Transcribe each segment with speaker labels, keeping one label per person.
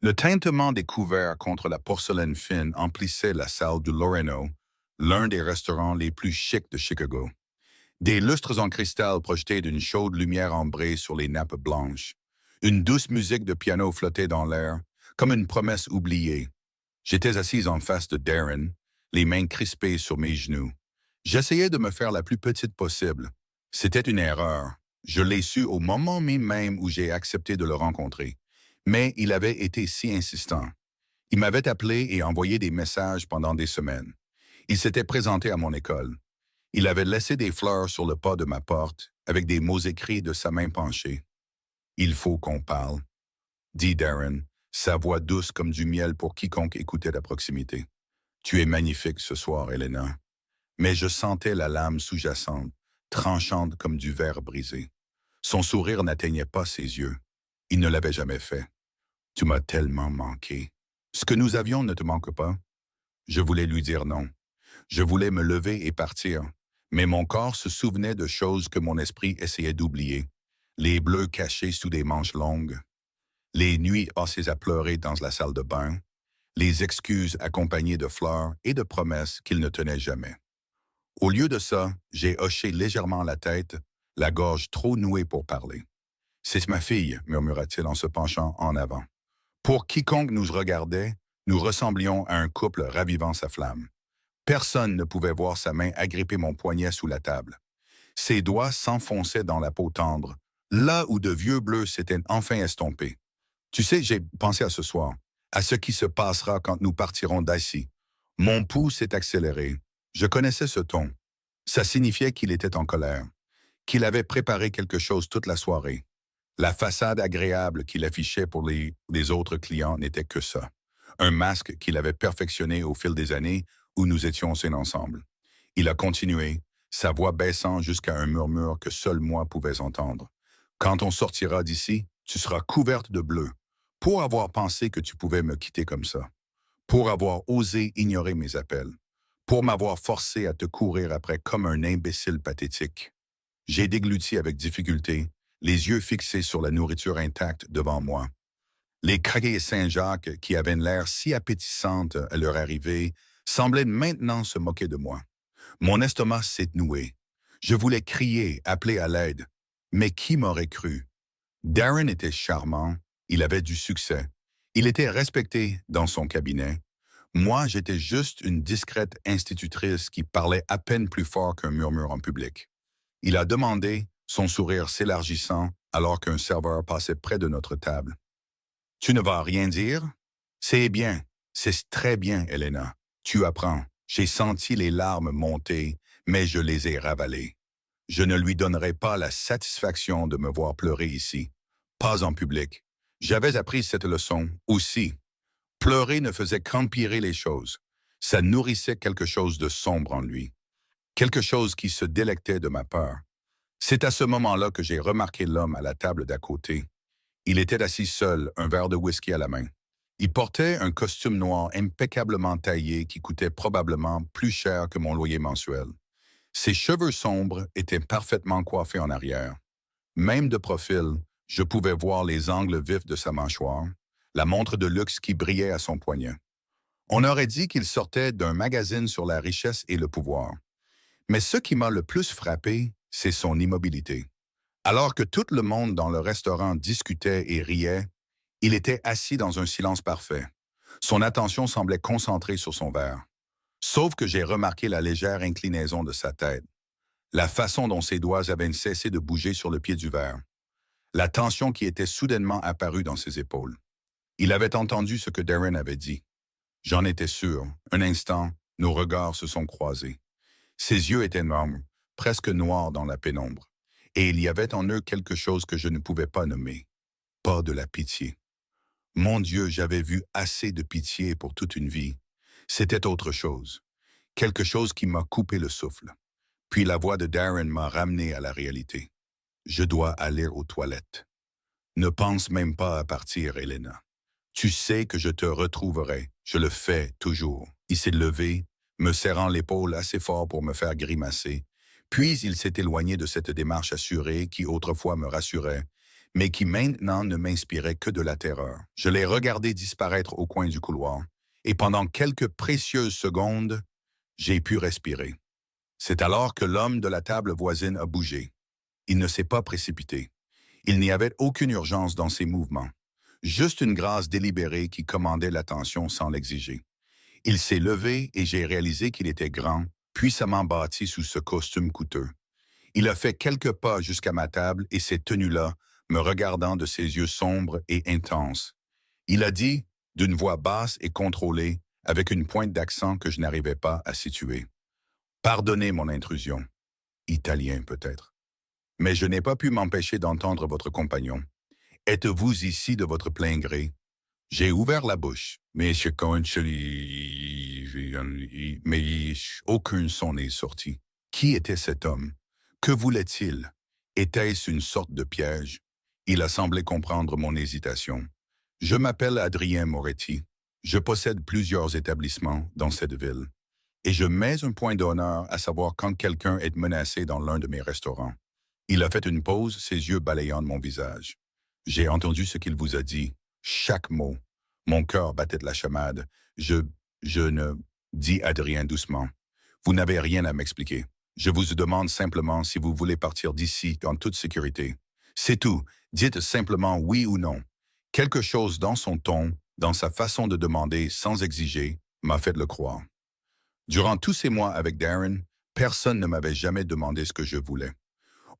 Speaker 1: Le tintement des couverts contre la porcelaine fine emplissait la salle du Loreno, l'un des restaurants les plus chics de Chicago. Des lustres en cristal projetaient d'une chaude lumière ambrée sur les nappes blanches. Une douce musique de piano flottait dans l'air, comme une promesse oubliée. J'étais assise en face de Darren, les mains crispées sur mes genoux. J'essayais de me faire la plus petite possible. C'était une erreur. Je l'ai su au moment même où j'ai accepté de le rencontrer. Mais il avait été si insistant. Il m'avait appelé et envoyé des messages pendant des semaines. Il s'était présenté à mon école. Il avait laissé des fleurs sur le pas de ma porte, avec des mots écrits de sa main penchée. Il faut qu'on parle, dit Darren, sa voix douce comme du miel pour quiconque écoutait à proximité. Tu es magnifique ce soir, Elena. Mais je sentais la lame sous-jacente, tranchante comme du verre brisé. Son sourire n'atteignait pas ses yeux. Il ne l'avait jamais fait. Tu m'as tellement manqué. Ce que nous avions ne te manque pas? Je voulais lui dire non. Je voulais me lever et partir. Mais mon corps se souvenait de choses que mon esprit essayait d'oublier. Les bleus cachés sous des manches longues, les nuits passées à pleurer dans la salle de bain, les excuses accompagnées de fleurs et de promesses qu'il ne tenait jamais. Au lieu de ça, j'ai hoché légèrement la tête, la gorge trop nouée pour parler. C'est ma fille, murmura-t-il en se penchant en avant. Pour quiconque nous regardait, nous ressemblions à un couple ravivant sa flamme. Personne ne pouvait voir sa main agripper mon poignet sous la table. Ses doigts s'enfonçaient dans la peau tendre, là où de vieux bleus s'étaient enfin estompés. Tu sais, j'ai pensé à ce soir, à ce qui se passera quand nous partirons d'ici. Mon pouls s'est accéléré. Je connaissais ce ton. Ça signifiait qu'il était en colère, qu'il avait préparé quelque chose toute la soirée. La façade agréable qu'il affichait pour les autres clients n'était que ça. Un masque qu'il avait perfectionné au fil des années où nous étions ensemble. Il a continué, sa voix baissant jusqu'à un murmure que seul moi pouvais entendre. Quand on sortira d'ici, tu seras couverte de bleu, pour avoir pensé que tu pouvais me quitter comme ça, pour avoir osé ignorer mes appels, pour m'avoir forcé à te courir après comme un imbécile pathétique. J'ai dégluti avec difficulté, les yeux fixés sur la nourriture intacte devant moi. Les craquets Saint-Jacques, qui avaient l'air si appétissantes à leur arrivée, semblaient maintenant se moquer de moi. Mon estomac s'est noué. Je voulais crier, appeler à l'aide. Mais qui m'aurait cru? Darren était charmant, il avait du succès. Il était respecté dans son cabinet. Moi, j'étais juste une discrète institutrice qui parlait à peine plus fort qu'un murmure en public. Il a demandé, son sourire s'élargissant, alors qu'un serveur passait près de notre table. Tu ne vas rien dire? C'est bien, c'est très bien, Elena. Tu apprends. J'ai senti les larmes monter, mais je les ai ravalées. Je ne lui donnerai pas la satisfaction de me voir pleurer ici. Pas en public. J'avais appris cette leçon aussi. Pleurer ne faisait qu'empirer les choses. Ça nourrissait quelque chose de sombre en lui. Quelque chose qui se délectait de ma peur. C'est à ce moment-là que j'ai remarqué l'homme à la table d'à côté. Il était assis seul, un verre de whisky à la main. Il portait un costume noir impeccablement taillé qui coûtait probablement plus cher que mon loyer mensuel. Ses cheveux sombres étaient parfaitement coiffés en arrière. Même de profil, je pouvais voir les angles vifs de sa mâchoire, la montre de luxe qui brillait à son poignet. On aurait dit qu'il sortait d'un magazine sur la richesse et le pouvoir. Mais ce qui m'a le plus frappé, c'est son immobilité. Alors que tout le monde dans le restaurant discutait et riait, il était assis dans un silence parfait. Son attention semblait concentrée sur son verre. Sauf que j'ai remarqué la légère inclinaison de sa tête, la façon dont ses doigts avaient cessé de bouger sur le pied du verre, la tension qui était soudainement apparue dans ses épaules. Il avait entendu ce que Darren avait dit. J'en étais sûr. Un instant, nos regards se sont croisés. Ses yeux étaient noirs, presque noirs dans la pénombre, et il y avait en eux quelque chose que je ne pouvais pas nommer. Pas de la pitié. Mon Dieu, j'avais vu assez de pitié pour toute une vie. C'était autre chose. Quelque chose qui m'a coupé le souffle. Puis la voix de Darren m'a ramené à la réalité. Je dois aller aux toilettes. Ne pense même pas à partir, Elena. Tu sais que je te retrouverai. Je le fais toujours. Il s'est levé, me serrant l'épaule assez fort pour me faire grimacer. Puis il s'est éloigné de cette démarche assurée qui autrefois me rassurait, mais qui maintenant ne m'inspirait que de la terreur. Je l'ai regardé disparaître au coin du couloir, et pendant quelques précieuses secondes, j'ai pu respirer. C'est alors que l'homme de la table voisine a bougé. Il ne s'est pas précipité. Il n'y avait aucune urgence dans ses mouvements, juste une grâce délibérée qui commandait l'attention sans l'exiger. Il s'est levé et j'ai réalisé qu'il était grand, puissamment bâti sous ce costume coûteux. Il a fait quelques pas jusqu'à ma table et s'est tenu là, me regardant de ses yeux sombres et intenses. Il a dit, d'une voix basse et contrôlée, avec une pointe d'accent que je n'arrivais pas à situer. Pardonnez mon intrusion. Italien peut-être. Mais je n'ai pas pu m'empêcher d'entendre votre compagnon. Êtes-vous ici de votre plein gré? J'ai ouvert la bouche, mais aucun son n'est sorti. Qui était cet homme? Que voulait-il? Était-ce une sorte de piège? Il a semblé comprendre mon hésitation. Je m'appelle Adrien Moretti. Je possède plusieurs établissements dans cette ville. Et je mets un point d'honneur à savoir quand quelqu'un est menacé dans l'un de mes restaurants. Il a fait une pause, ses yeux balayant de mon visage. J'ai entendu ce qu'il vous a dit, chaque mot. Mon cœur battait de la chamade. Je ne... dit Adrien doucement. Vous n'avez rien à m'expliquer. Je vous demande simplement si vous voulez partir d'ici en toute sécurité. C'est tout. Dites simplement oui ou non. Quelque chose dans son ton, dans sa façon de demander sans exiger, m'a fait le croire. Durant tous ces mois avec Darren, personne ne m'avait jamais demandé ce que je voulais.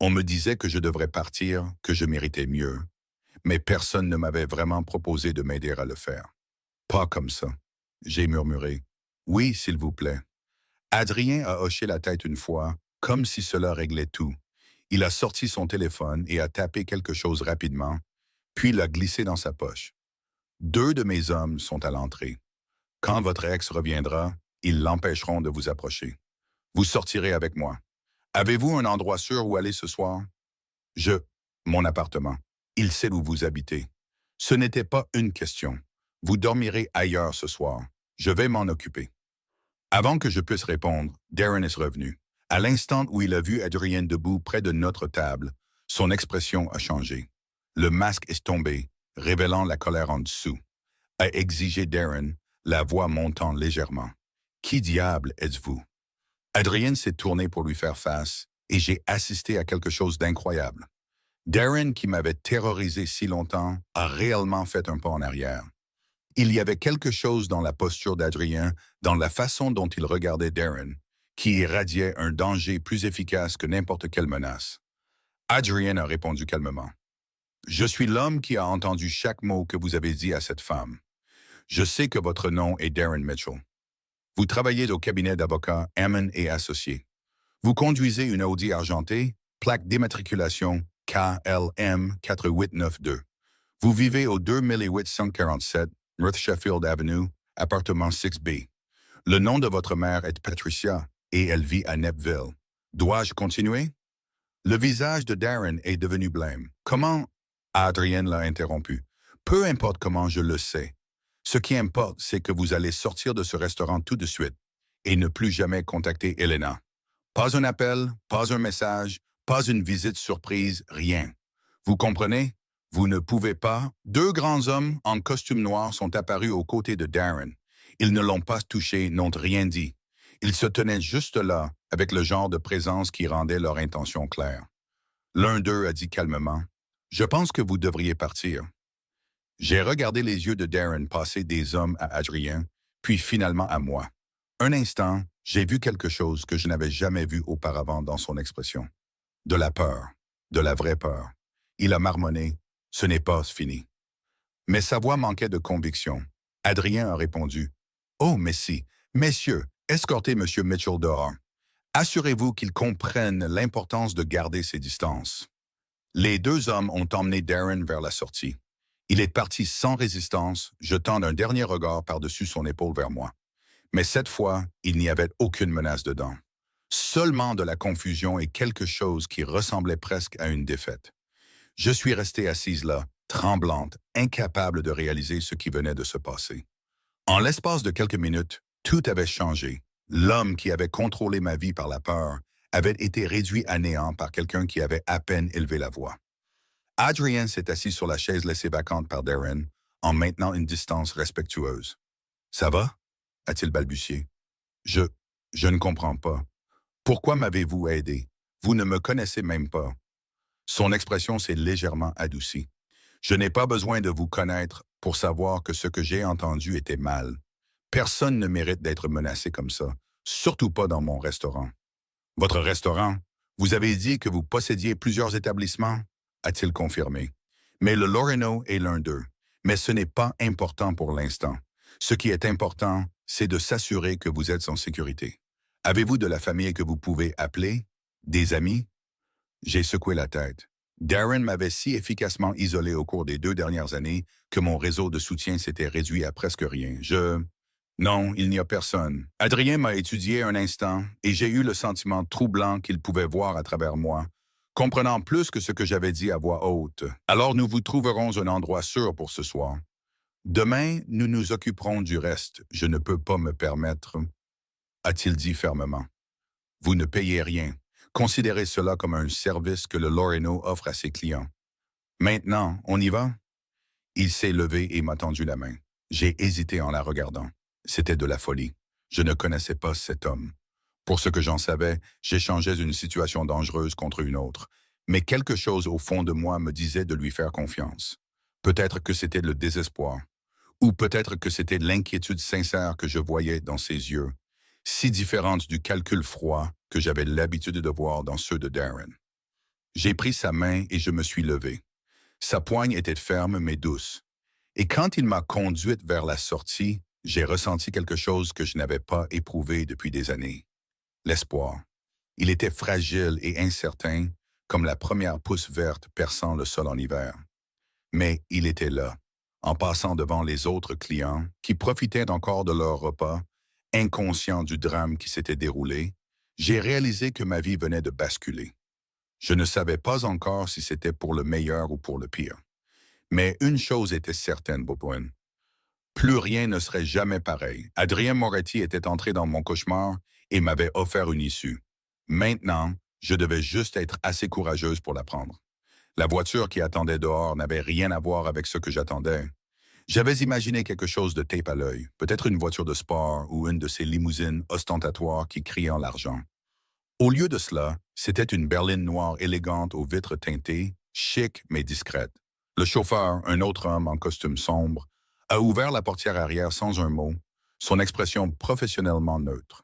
Speaker 1: On me disait que je devrais partir, que je méritais mieux, mais personne ne m'avait vraiment proposé de m'aider à le faire. Pas comme ça. J'ai murmuré. Oui, s'il vous plaît. Adrien a hoché la tête une fois, comme si cela réglait tout. Il a sorti son téléphone et a tapé quelque chose rapidement, puis l'a glissé dans sa poche. 2 de mes hommes sont à l'entrée. Quand votre ex reviendra, ils l'empêcheront de vous approcher. Vous sortirez avec moi. Avez-vous un endroit sûr où aller ce soir? Mon appartement. Il sait où vous habitez. Ce n'était pas une question. Vous dormirez ailleurs ce soir. Je vais m'en occuper. Avant que je puisse répondre, Darren est revenu. À l'instant où il a vu Adrien debout près de notre table, son expression a changé. Le masque est tombé, révélant la colère en dessous. A exigé Darren, la voix montant légèrement. Qui diable êtes-vous? Adrien s'est tourné pour lui faire face, et j'ai assisté à quelque chose d'incroyable. Darren, qui m'avait terrorisé si longtemps, a réellement fait un pas en arrière. Il y avait quelque chose dans la posture d'Adrien, dans la façon dont il regardait Darren, qui irradiait un danger plus efficace que n'importe quelle menace. Adrien a répondu calmement. « Je suis l'homme qui a entendu chaque mot que vous avez dit à cette femme. Je sais que votre nom est Darren Mitchell. Vous travaillez au cabinet d'avocats Hammond et Associés. Vous conduisez une Audi argentée, plaque d'immatriculation KLM 4892. Vous vivez au 2847 North Sheffield Avenue, appartement 6B. Le nom de votre mère est Patricia et elle vit à Nepville. Dois-je continuer? » Le visage de Darren est devenu blême. « Comment? » Adrien l'a interrompu. « Peu importe comment je le sais. Ce qui importe, c'est que vous allez sortir de ce restaurant tout de suite et ne plus jamais contacter Elena. Pas un appel, pas un message, pas une visite surprise, rien. Vous comprenez? Vous ne pouvez pas. 2 grands hommes en costume noir sont apparus aux côtés de Darren. Ils ne l'ont pas touché, n'ont rien dit. Ils se tenaient juste là, avec le genre de présence qui rendait leur intention claire. L'un d'eux a dit calmement, « Je pense que vous devriez partir. » J'ai regardé les yeux de Darren passer des hommes à Adrien, puis finalement à moi. Un instant, j'ai vu quelque chose que je n'avais jamais vu auparavant dans son expression. De la peur, de la vraie peur. Il a marmonné, « Ce n'est pas fini. » Mais sa voix manquait de conviction. Adrien a répondu, « Oh, mais si, messieurs, escortez M. Mitchell dehors. Assurez-vous qu'il comprenne l'importance de garder ses distances. » Les 2 hommes ont emmené Darren vers la sortie. Il est parti sans résistance, jetant un dernier regard par-dessus son épaule vers moi. Mais cette fois, il n'y avait aucune menace dedans. Seulement de la confusion et quelque chose qui ressemblait presque à une défaite. Je suis restée assise là, tremblante, incapable de réaliser ce qui venait de se passer. En l'espace de quelques minutes, tout avait changé. L'homme qui avait contrôlé ma vie par la peur avait été réduit à néant par quelqu'un qui avait à peine élevé la voix. Adrien s'est assis sur la chaise laissée vacante par Darren en maintenant une distance respectueuse. Ça va? A-t-il balbutié. Je... je ne comprends pas. Pourquoi m'avez-vous aidé? Vous ne me connaissez même pas. Son expression s'est légèrement adoucie. Je n'ai pas besoin de vous connaître pour savoir que ce que j'ai entendu était mal. Personne ne mérite d'être menacé comme ça, surtout pas dans mon restaurant. Votre restaurant? Vous avez dit que vous possédiez plusieurs établissements? A-t-il confirmé. Mais le Loreno est l'un d'eux. Mais ce n'est pas important pour l'instant. Ce qui est important, c'est de s'assurer que vous êtes en sécurité. Avez-vous de la famille que vous pouvez appeler? Des amis? J'ai secoué la tête. Darren m'avait si efficacement isolé au cours des 2 dernières années que mon réseau de soutien s'était réduit à presque rien. Non, il n'y a personne. Adrien m'a étudié un instant et j'ai eu le sentiment troublant qu'il pouvait voir à travers moi, comprenant plus que ce que j'avais dit à voix haute. Alors nous vous trouverons un endroit sûr pour ce soir. Demain, nous nous occuperons du reste. Je ne peux pas me permettre, a-t-il dit fermement. Vous ne payez rien. Considérez cela comme un service que le Loreno offre à ses clients. Maintenant, on y va? Il s'est levé et m'a tendu la main. J'ai hésité en la regardant. C'était de la folie. Je ne connaissais pas cet homme. Pour ce que j'en savais, j'échangeais une situation dangereuse contre une autre. Mais quelque chose au fond de moi me disait de lui faire confiance. Peut-être que c'était le désespoir. Ou peut-être que c'était l'inquiétude sincère que je voyais dans ses yeux, si différente du calcul froid que j'avais l'habitude de voir dans ceux de Darren. J'ai pris sa main et je me suis levé. Sa poigne était ferme mais douce. Et quand il m'a conduite vers la sortie, j'ai ressenti quelque chose que je n'avais pas éprouvé depuis des années. L'espoir. Il était fragile et incertain, comme la première pousse verte perçant le sol en hiver. Mais il était là, en passant devant les autres clients qui profitaient encore de leur repas, inconscients du drame qui s'était déroulé. J'ai réalisé que ma vie venait de basculer. Je ne savais pas encore si c'était pour le meilleur ou pour le pire. Mais une chose était certaine, Boboin. Plus rien ne serait jamais pareil. Adrien Moretti était entré dans mon cauchemar et m'avait offert une issue. Maintenant, je devais juste être assez courageuse pour la prendre. La voiture qui attendait dehors n'avait rien à voir avec ce que j'attendais. J'avais imaginé quelque chose de tape à l'œil, peut-être une voiture de sport ou une de ces limousines ostentatoires qui crient en l'argent. Au lieu de cela, c'était une berline noire élégante aux vitres teintées, chic mais discrète. Le chauffeur, un autre homme en costume sombre, a ouvert la portière arrière sans un mot, son expression professionnellement neutre.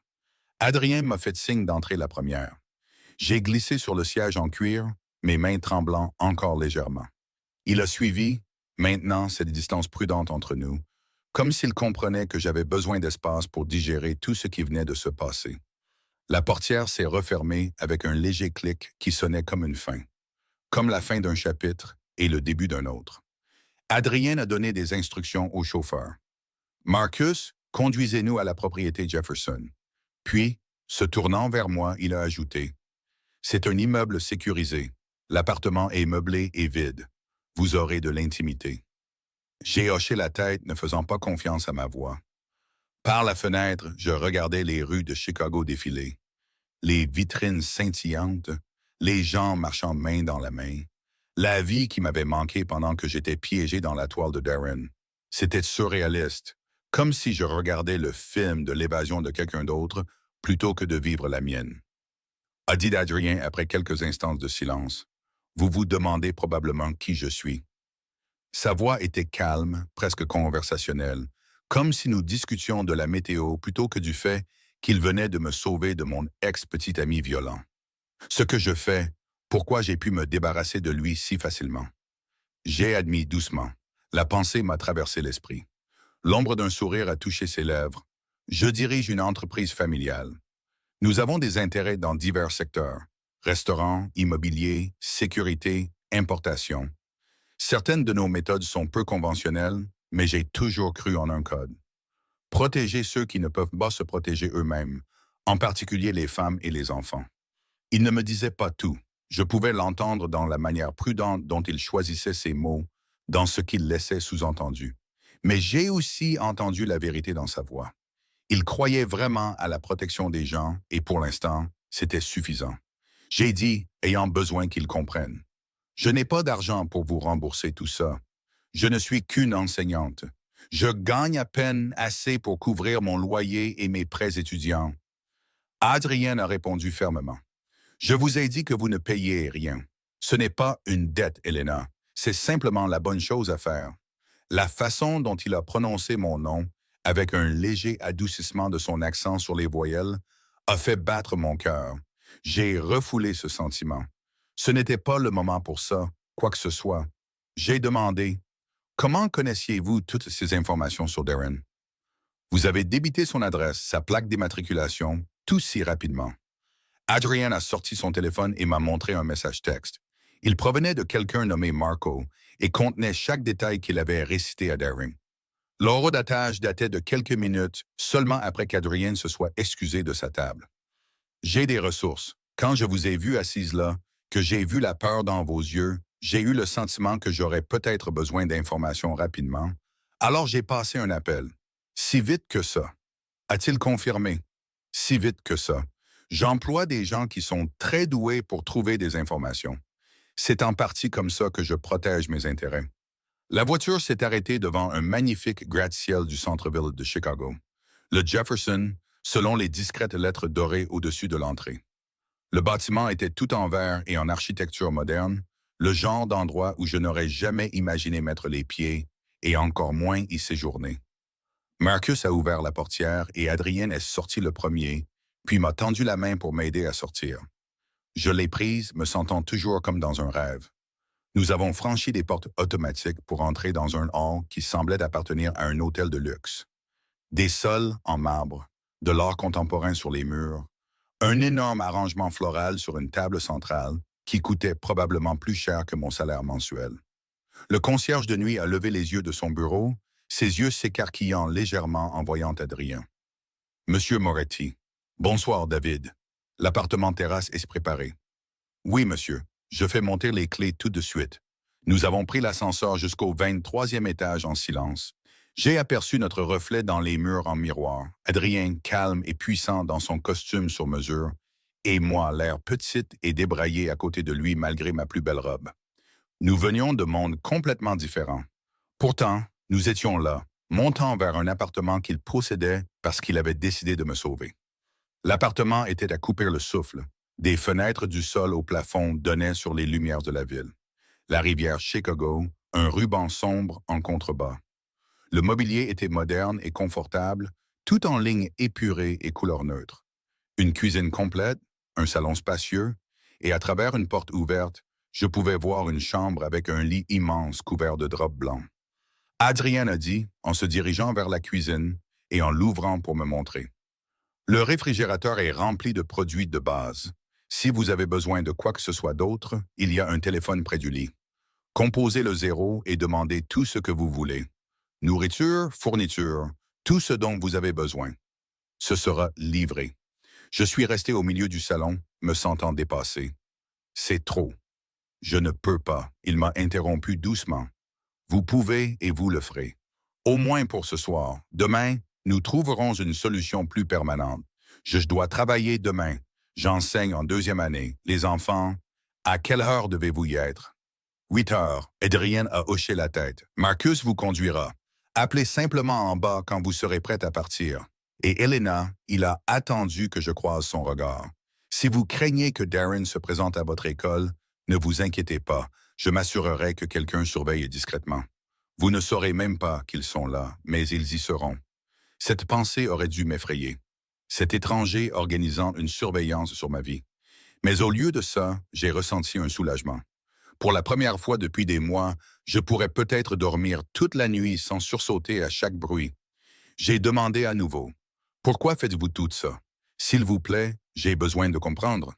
Speaker 1: Adrien m'a fait signe d'entrer la première. J'ai glissé sur le siège en cuir, mes mains tremblant encore légèrement. Il a suivi, maintenant cette distance prudente entre nous, comme s'il comprenait que j'avais besoin d'espace pour digérer tout ce qui venait de se passer. La portière s'est refermée avec un léger clic qui sonnait comme une fin, comme la fin d'un chapitre et le début d'un autre. Adrien a donné des instructions au chauffeur. Marcus, conduisez-nous à la propriété Jefferson. Puis, se tournant vers moi, il a ajouté, c'est un immeuble sécurisé. L'appartement est meublé et vide. Vous aurez de l'intimité. J'ai hoché la tête, ne faisant pas confiance à ma voix. Par la fenêtre, je regardais les rues de Chicago défiler. Les vitrines scintillantes, les gens marchant main dans la main. La vie qui m'avait manqué pendant que j'étais piégé dans la toile de Darren. C'était surréaliste, comme si je regardais le film de l'évasion de quelqu'un d'autre plutôt que de vivre la mienne. A dit Adrien après quelques instants de silence. Vous vous demandez probablement qui je suis. Sa voix était calme, presque conversationnelle, comme si nous discutions de la météo plutôt que du fait qu'il venait de me sauver de mon ex-petit ami violent. Ce que je fais, pourquoi j'ai pu me débarrasser de lui si facilement. J'ai admis doucement. La pensée m'a traversé l'esprit. L'ombre d'un sourire a touché ses lèvres. Je dirige une entreprise familiale. Nous avons des intérêts dans divers secteurs. Restaurants, immobilier, sécurité, importation. Certaines de nos méthodes sont peu conventionnelles, mais j'ai toujours cru en un code. Protéger ceux qui ne peuvent pas se protéger eux-mêmes, en particulier les femmes et les enfants. Il ne me disait pas tout. Je pouvais l'entendre dans la manière prudente dont il choisissait ses mots, dans ce qu'il laissait sous-entendu. Mais j'ai aussi entendu la vérité dans sa voix. Il croyait vraiment à la protection des gens et pour l'instant, c'était suffisant. J'ai dit, ayant besoin qu'ils comprennent. Je n'ai pas d'argent pour vous rembourser tout ça. Je ne suis qu'une enseignante. Je gagne à peine assez pour couvrir mon loyer et mes prêts étudiants. Adrienne a répondu fermement. Je vous ai dit que vous ne payez rien. Ce n'est pas une dette, Elena. C'est simplement la bonne chose à faire. La façon dont il a prononcé mon nom, avec un léger adoucissement de son accent sur les voyelles, a fait battre mon cœur. J'ai refoulé ce sentiment. Ce n'était pas le moment pour ça, quoi que ce soit. J'ai demandé, comment connaissiez-vous toutes ces informations sur Darren? Vous avez débité son adresse, sa plaque d'immatriculation, tout si rapidement. Adrienne a sorti son téléphone et m'a montré un message texte. Il provenait de quelqu'un nommé Marco et contenait chaque détail qu'il avait récité à Darren. L'horodatage datait de quelques minutes, seulement après qu'Adrienne se soit excusée de sa table. J'ai des ressources. Quand je vous ai vu assise là, que j'ai vu la peur dans vos yeux, j'ai eu le sentiment que j'aurais peut-être besoin d'informations rapidement. Alors j'ai passé un appel. Si vite que ça. A-t-il confirmé? Si vite que ça. J'emploie des gens qui sont très doués pour trouver des informations. C'est en partie comme ça que je protège mes intérêts. La voiture s'est arrêtée devant un magnifique gratte-ciel du centre-ville de Chicago. Le Jefferson, selon les discrètes lettres dorées au-dessus de l'entrée. Le bâtiment était tout en verre et en architecture moderne, le genre d'endroit où je n'aurais jamais imaginé mettre les pieds et encore moins y séjourner. Marcus a ouvert la portière et Adrienne est sortie le premier, puis m'a tendu la main pour m'aider à sortir. Je l'ai prise, me sentant toujours comme dans un rêve. Nous avons franchi des portes automatiques pour entrer dans un hall qui semblait appartenir à un hôtel de luxe. Des sols en marbre, de l'art contemporain sur les murs, un énorme arrangement floral sur une table centrale qui coûtait probablement plus cher que mon salaire mensuel. Le concierge de nuit a levé les yeux de son bureau, ses yeux s'écarquillant légèrement en voyant Adrien. « Monsieur Moretti. Bonsoir, David. L'appartement terrasse est préparé. »« Oui, monsieur. Je fais monter les clés tout de suite. » Nous avons pris l'ascenseur jusqu'au 23e étage en silence. J'ai aperçu notre reflet dans les murs en miroir, Adrien calme et puissant dans son costume sur mesure, et moi l'air petite et débraillée à côté de lui malgré ma plus belle robe. Nous venions de mondes complètement différents. Pourtant, nous étions là, montant vers un appartement qu'il possédait parce qu'il avait décidé de me sauver. L'appartement était à couper le souffle. Des fenêtres du sol au plafond donnaient sur les lumières de la ville. La rivière Chicago, un ruban sombre en contrebas. Le mobilier était moderne et confortable, tout en lignes épurées et couleurs neutres. Une cuisine complète, un salon spacieux, et à travers une porte ouverte, je pouvais voir une chambre avec un lit immense couvert de draps blancs. Adrien a dit, en se dirigeant vers la cuisine et en l'ouvrant pour me montrer. Le réfrigérateur est rempli de produits de base. Si vous avez besoin de quoi que ce soit d'autre, il y a un téléphone près du lit. Composez le 0 et demandez tout ce que vous voulez. Nourriture, fourniture, tout ce dont vous avez besoin. Ce sera livré. Je suis resté au milieu du salon, me sentant dépassé. C'est trop. Je ne peux pas. Il m'a interrompu doucement. Vous pouvez et vous le ferez. Au moins pour ce soir. Demain, nous trouverons une solution plus permanente. Je dois travailler demain. J'enseigne en 2e année. Les enfants, à quelle heure devez-vous y être? 8 heures. Adrienne a hoché la tête. Marcus vous conduira. Appelez simplement en bas quand vous serez prête à partir. Et Elena, il a attendu que je croise son regard. Si vous craignez que Darren se présente à votre école, ne vous inquiétez pas. Je m'assurerai que quelqu'un surveille discrètement. Vous ne saurez même pas qu'ils sont là, mais ils y seront. Cette pensée aurait dû m'effrayer. Cet étranger organisant une surveillance sur ma vie. Mais au lieu de ça, j'ai ressenti un soulagement. Pour la première fois depuis des mois, je pourrais peut-être dormir toute la nuit sans sursauter à chaque bruit. J'ai demandé à nouveau. Pourquoi faites-vous tout ça? S'il vous plaît, j'ai besoin de comprendre.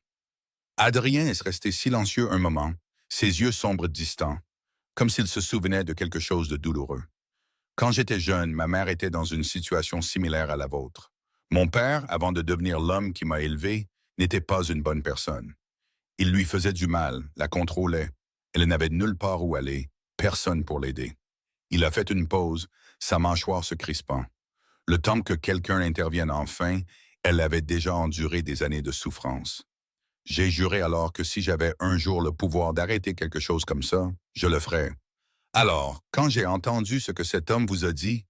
Speaker 1: Adrien est resté silencieux un moment, ses yeux sombres distants, comme s'il se souvenait de quelque chose de douloureux. Quand j'étais jeune, ma mère était dans une situation similaire à la vôtre. Mon père, avant de devenir l'homme qui m'a élevé, n'était pas une bonne personne. Il lui faisait du mal, la contrôlait. Elle n'avait nulle part où aller, personne pour l'aider. Il a fait une pause, sa mâchoire se crispant. Le temps que quelqu'un intervienne enfin, elle avait déjà enduré des années de souffrance. J'ai juré alors que si j'avais un jour le pouvoir d'arrêter quelque chose comme ça, je le ferais. Alors, quand j'ai entendu ce que cet homme vous a dit,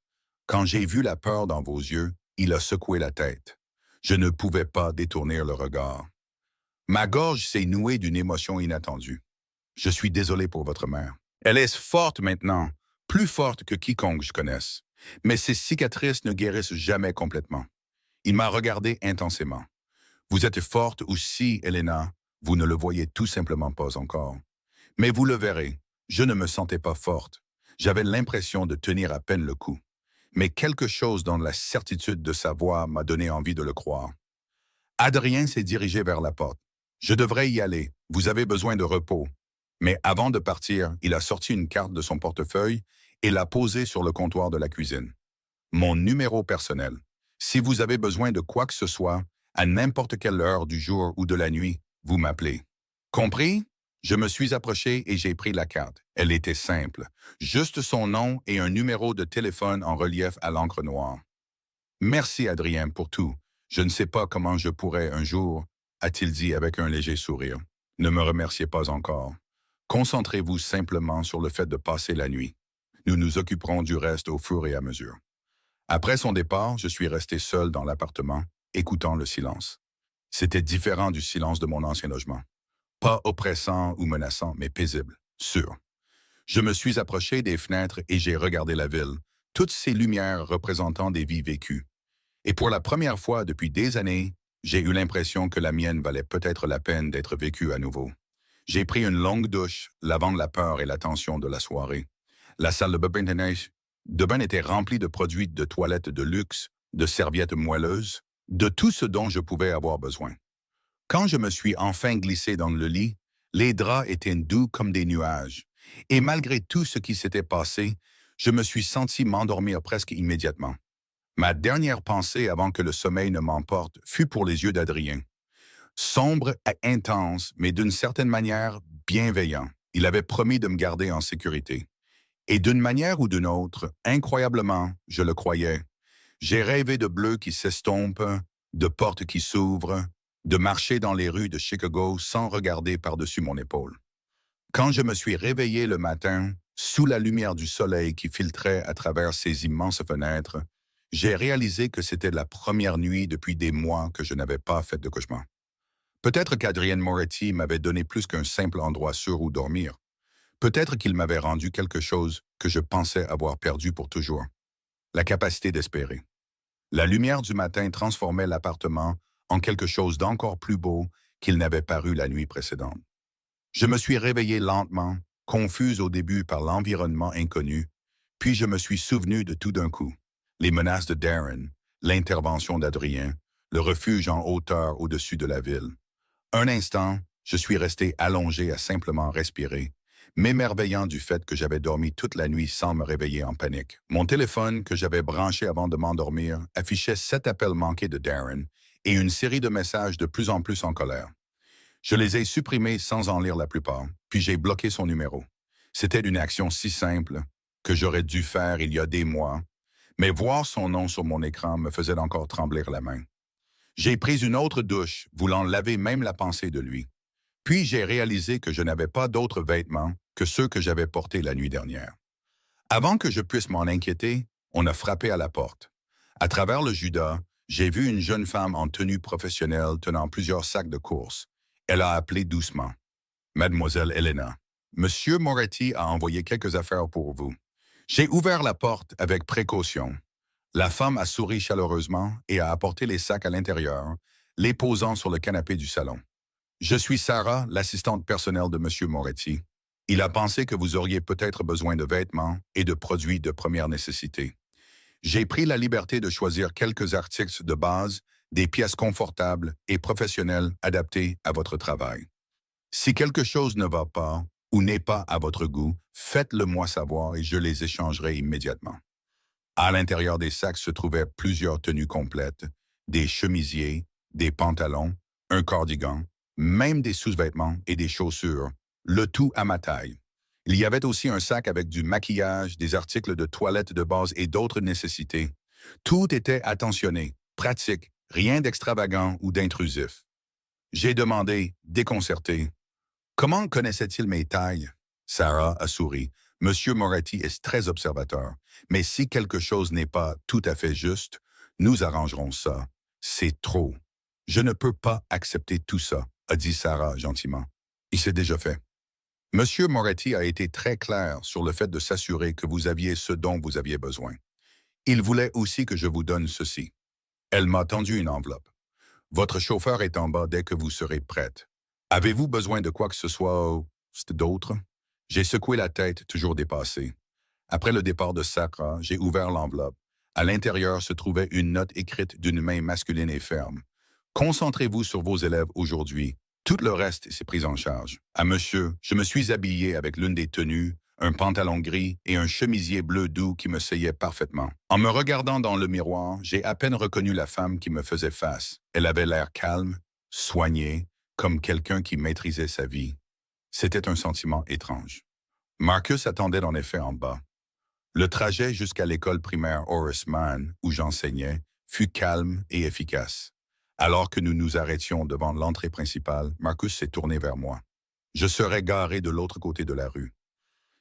Speaker 1: quand j'ai vu la peur dans vos yeux, il a secoué la tête. Je ne pouvais pas détourner le regard. Ma gorge s'est nouée d'une émotion inattendue. Je suis désolé pour votre mère. Elle est forte maintenant, plus forte que quiconque je connaisse. Mais ses cicatrices ne guérissent jamais complètement. Il m'a regardé intensément. Vous êtes forte aussi, Elena. Vous ne le voyez tout simplement pas encore. Mais vous le verrez. Je ne me sentais pas forte. J'avais l'impression de tenir à peine le coup. Mais quelque chose dans la certitude de sa voix m'a donné envie de le croire. Adrien s'est dirigé vers la porte. Je devrais y aller. Vous avez besoin de repos. Mais avant de partir, il a sorti une carte de son portefeuille et l'a posée sur le comptoir de la cuisine. Mon numéro personnel. Si vous avez besoin de quoi que ce soit, à n'importe quelle heure du jour ou de la nuit, vous m'appelez. Compris? Je me suis approché et j'ai pris la carte. Elle était simple. Juste son nom et un numéro de téléphone en relief à l'encre noire. Merci, Adrien, pour tout. Je ne sais pas comment je pourrais un jour, a-t-il dit avec un léger sourire. Ne me remerciez pas encore. Concentrez-vous simplement sur le fait de passer la nuit. Nous nous occuperons du reste au fur et à mesure. Après son départ, je suis resté seul dans l'appartement, écoutant le silence. C'était différent du silence de mon ancien logement. Pas oppressant ou menaçant, mais paisible, sûr. Je me suis approché des fenêtres et j'ai regardé la ville, toutes ces lumières représentant des vies vécues. Et pour la première fois depuis des années, j'ai eu l'impression que la mienne valait peut-être la peine d'être vécue à nouveau. J'ai pris une longue douche, lavant la peur et la tension de la soirée. La salle de bain était remplie de produits de toilette de luxe, de serviettes moelleuses, de tout ce dont je pouvais avoir besoin. Quand je me suis enfin glissé dans le lit, les draps étaient doux comme des nuages. Et malgré tout ce qui s'était passé, je me suis senti m'endormir presque immédiatement. Ma dernière pensée avant que le sommeil ne m'emporte fut pour les yeux d'Adrien. Sombre et intense, mais d'une certaine manière bienveillant. Il avait promis de me garder en sécurité. Et d'une manière ou d'une autre, incroyablement, je le croyais. J'ai rêvé de bleu qui s'estompe, de portes qui s'ouvrent, de marcher dans les rues de Chicago sans regarder par-dessus mon épaule. Quand je me suis réveillé le matin, sous la lumière du soleil qui filtrait à travers ces immenses fenêtres, j'ai réalisé que c'était la première nuit depuis des mois que je n'avais pas fait de cauchemar. Peut-être qu'Adrien Moretti m'avait donné plus qu'un simple endroit sûr où dormir. Peut-être qu'il m'avait rendu quelque chose que je pensais avoir perdu pour toujours. La capacité d'espérer. La lumière du matin transformait l'appartement en quelque chose d'encore plus beau qu'il n'avait paru la nuit précédente. Je me suis réveillé lentement, confuse au début par l'environnement inconnu, puis je me suis souvenu de tout d'un coup. Les menaces de Darren, l'intervention d'Adrien, le refuge en hauteur au-dessus de la ville. Un instant, je suis resté allongé à simplement respirer, m'émerveillant du fait que j'avais dormi toute la nuit sans me réveiller en panique. Mon téléphone, que j'avais branché avant de m'endormir, affichait 7 appels manqués de Darren et une série de messages de plus en plus en colère. Je les ai supprimés sans en lire la plupart, puis j'ai bloqué son numéro. C'était une action si simple que j'aurais dû faire il y a des mois, mais voir son nom sur mon écran me faisait encore trembler la main. J'ai pris une autre douche, voulant laver même la pensée de lui. Puis j'ai réalisé que je n'avais pas d'autres vêtements que ceux que j'avais portés la nuit dernière. Avant que je puisse m'en inquiéter, on a frappé à la porte. À travers le Judas, j'ai vu une jeune femme en tenue professionnelle tenant plusieurs sacs de courses. Elle a appelé doucement. Mademoiselle Elena, Monsieur Moretti a envoyé quelques affaires pour vous. J'ai ouvert la porte avec précaution. La femme a souri chaleureusement et a apporté les sacs à l'intérieur, les posant sur le canapé du salon. Je suis Sarah, l'assistante personnelle de Monsieur Moretti. Il a pensé que vous auriez peut-être besoin de vêtements et de produits de première nécessité. J'ai pris la liberté de choisir quelques articles de base, des pièces confortables et professionnelles adaptées à votre travail. Si quelque chose ne va pas ou n'est pas à votre goût, faites-le moi savoir et je les échangerai immédiatement. À l'intérieur des sacs se trouvaient plusieurs tenues complètes, des chemisiers, des pantalons, un cardigan, même des sous-vêtements et des chaussures, le tout à ma taille. Il y avait aussi un sac avec du maquillage, des articles de toilette de base et d'autres nécessités. Tout était attentionné, pratique, rien d'extravagant ou d'intrusif. J'ai demandé, déconcerté. Comment connaissait-il mes tailles? Sarah a souri. Monsieur Moretti est très observateur, mais si quelque chose n'est pas tout à fait juste, nous arrangerons ça. C'est trop. Je ne peux pas accepter tout ça, a dit Sarah gentiment. Il s'est déjà fait. Monsieur Moretti a été très clair sur le fait de s'assurer que vous aviez ce dont vous aviez besoin. Il voulait aussi que je vous donne ceci. Elle m'a tendu une enveloppe. Votre chauffeur est en bas dès que vous serez prête. Avez-vous besoin de quoi que ce soit d'autre? J'ai secoué la tête, toujours dépassé. Après le départ de Sarah, j'ai ouvert l'enveloppe. À l'intérieur se trouvait une note écrite d'une main masculine et ferme. Concentrez-vous sur vos élèves aujourd'hui. Tout le reste s'est pris en charge. À monsieur, je me suis habillé avec l'une des tenues, un pantalon gris et un chemisier bleu doux qui me seyait parfaitement. En me regardant dans le miroir, j'ai à peine reconnu la femme qui me faisait face. Elle avait l'air calme, soignée, comme quelqu'un qui maîtrisait sa vie. C'était un sentiment étrange. Marcus attendait en effet en bas. Le trajet jusqu'à l'école primaire Horace Mann, où j'enseignais, fut calme et efficace. Alors que nous nous arrêtions devant l'entrée principale, Marcus s'est tourné vers moi. Je serai garé de l'autre côté de la rue.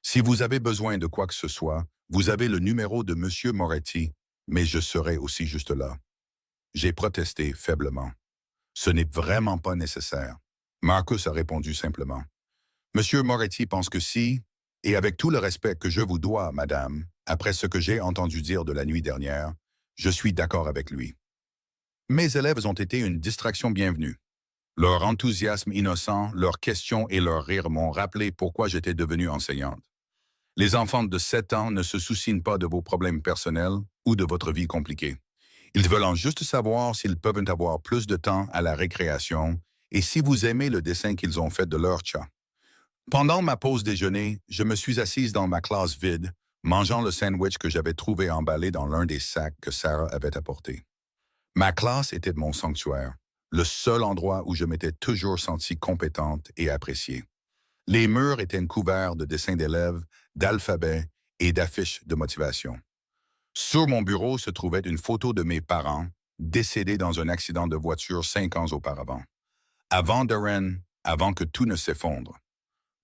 Speaker 1: Si vous avez besoin de quoi que ce soit, vous avez le numéro de Monsieur Moretti, mais je serai aussi juste là. J'ai protesté faiblement. Ce n'est vraiment pas nécessaire. Marcus a répondu simplement. Monsieur Moretti pense que si, et avec tout le respect que je vous dois, madame, après ce que j'ai entendu dire de la nuit dernière, je suis d'accord avec lui. Mes élèves ont été une distraction bienvenue. Leur enthousiasme innocent, leurs questions et leurs rires m'ont rappelé pourquoi j'étais devenue enseignante. Les enfants de 7 ans ne se soucient pas de vos problèmes personnels ou de votre vie compliquée. Ils veulent en juste savoir s'ils peuvent avoir plus de temps à la récréation et si vous aimez le dessin qu'ils ont fait de leur chat. Pendant ma pause déjeuner, je me suis assise dans ma classe vide, mangeant le sandwich que j'avais trouvé emballé dans l'un des sacs que Sarah avait apporté. Ma classe était mon sanctuaire, le seul endroit où je m'étais toujours sentie compétente et appréciée. Les murs étaient couverts de dessins d'élèves, d'alphabets et d'affiches de motivation. Sur mon bureau se trouvait une photo de mes parents, décédés dans un accident de voiture 5 ans auparavant. Avant Darren, avant que tout ne s'effondre.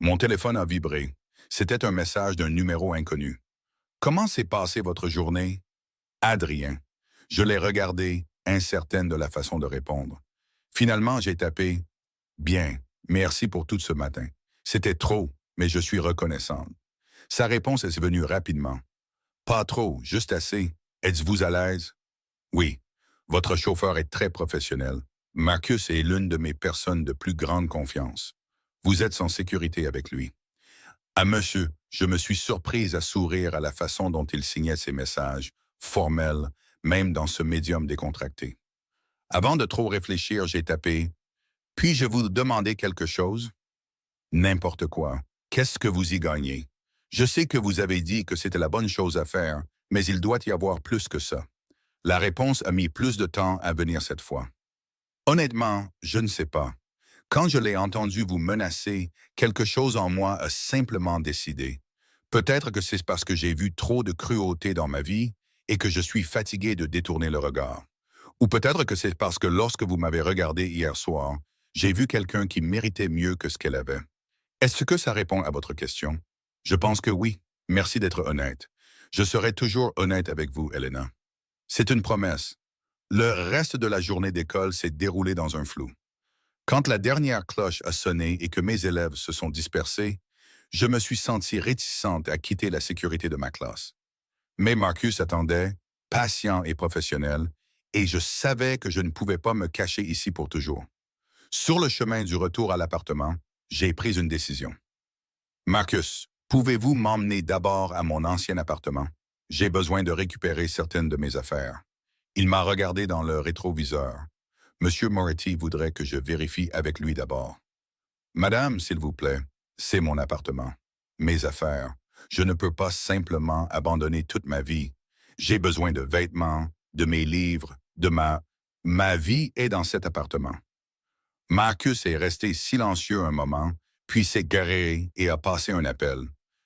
Speaker 1: Mon téléphone a vibré. C'était un message d'un numéro inconnu. Comment s'est passée votre journée? Adrien. Je l'ai regardé, incertaine de la façon de répondre. Finalement, j'ai tapé « Bien, merci pour tout ce matin. C'était trop, mais je suis reconnaissante. » Sa réponse est venue rapidement. « Pas trop, juste assez. Êtes-vous à l'aise? » « Oui. Votre chauffeur est très professionnel. Marcus est l'une de mes personnes de plus grande confiance. Vous êtes en sécurité avec lui. » À monsieur, je me suis surprise à sourire à la façon dont il signait ses messages, formels, même dans ce médium décontracté. Avant de trop réfléchir, j'ai tapé « Puis-je vous demander quelque chose? » N'importe quoi. Qu'est-ce que vous y gagnez? Je sais que vous avez dit que c'était la bonne chose à faire, mais il doit y avoir plus que ça. La réponse a mis plus de temps à venir cette fois. Honnêtement, je ne sais pas. Quand je l'ai entendu vous menacer, quelque chose en moi a simplement décidé. Peut-être que c'est parce que j'ai vu trop de cruauté dans ma vie et que je suis fatigué de détourner le regard. Ou peut-être que c'est parce que lorsque vous m'avez regardé hier soir, j'ai vu quelqu'un qui méritait mieux que ce qu'elle avait. Est-ce que ça répond à votre question? Je pense que oui. Merci d'être honnête. Je serai toujours honnête avec vous, Elena. C'est une promesse. Le reste de la journée d'école s'est déroulé dans un flou. Quand la dernière cloche a sonné et que mes élèves se sont dispersés, je me suis sentie réticente à quitter la sécurité de ma classe. Mais Marcus attendait, patient et professionnel, et je savais que je ne pouvais pas me cacher ici pour toujours. Sur le chemin du retour à l'appartement, j'ai pris une décision. Marcus, pouvez-vous m'emmener d'abord à mon ancien appartement? J'ai besoin de récupérer certaines de mes affaires. Il m'a regardé dans le rétroviseur. Monsieur Moretti voudrait que je vérifie avec lui d'abord. Madame, s'il vous plaît, c'est mon appartement. Mes affaires. Je ne peux pas simplement abandonner toute ma vie. J'ai besoin de vêtements, de mes livres, de Ma vie est dans cet appartement. Marcus est resté silencieux un moment, puis s'est garé et a passé un appel.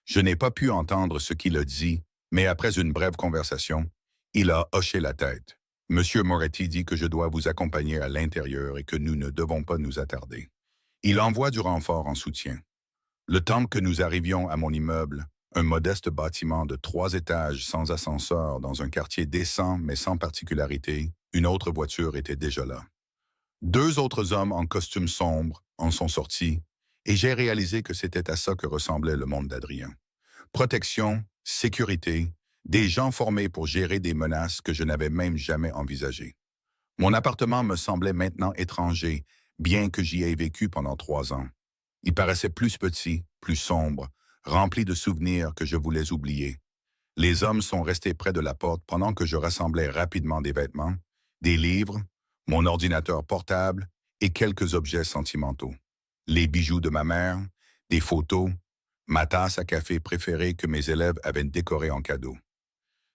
Speaker 1: Je n'ai pas pu entendre ce qu'il a dit, mais après une brève conversation, il a hoché la tête. Monsieur Moretti dit que je dois vous accompagner à l'intérieur et que nous ne devons pas nous attarder. Il envoie du renfort en soutien. Le temps que nous arrivions à mon immeuble, un modeste bâtiment de 3 étages sans ascenseur dans un quartier décent mais sans particularité, une autre voiture était déjà là. 2 autres hommes en costume sombre en sont sortis et j'ai réalisé que c'était à ça que ressemblait le monde d'Adrien. Protection, sécurité, des gens formés pour gérer des menaces que je n'avais même jamais envisagées. Mon appartement me semblait maintenant étranger, bien que j'y ai vécu pendant 3 ans. Il paraissait plus petit, plus sombre, rempli de souvenirs que je voulais oublier. Les hommes sont restés près de la porte pendant que je rassemblais rapidement des vêtements, des livres, mon ordinateur portable et quelques objets sentimentaux. Les bijoux de ma mère, des photos, ma tasse à café préférée que mes élèves avaient décorée en cadeau.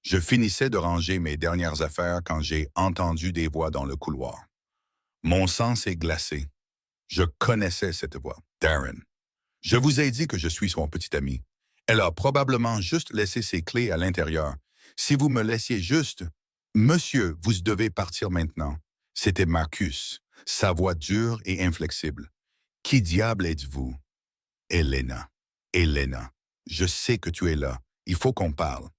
Speaker 1: Je finissais de ranger mes dernières affaires quand j'ai entendu des voix dans le couloir. Mon sang s'est glacé. Je connaissais cette voix, Darren. Je vous ai dit que je suis son petit ami. Elle a probablement juste laissé ses clés à l'intérieur. Si vous me laissiez juste... Monsieur, vous devez partir maintenant. C'était Marcus, sa voix dure et inflexible. Qui diable êtes-vous? Elena. Elena, je sais que tu es là. Il faut qu'on parle.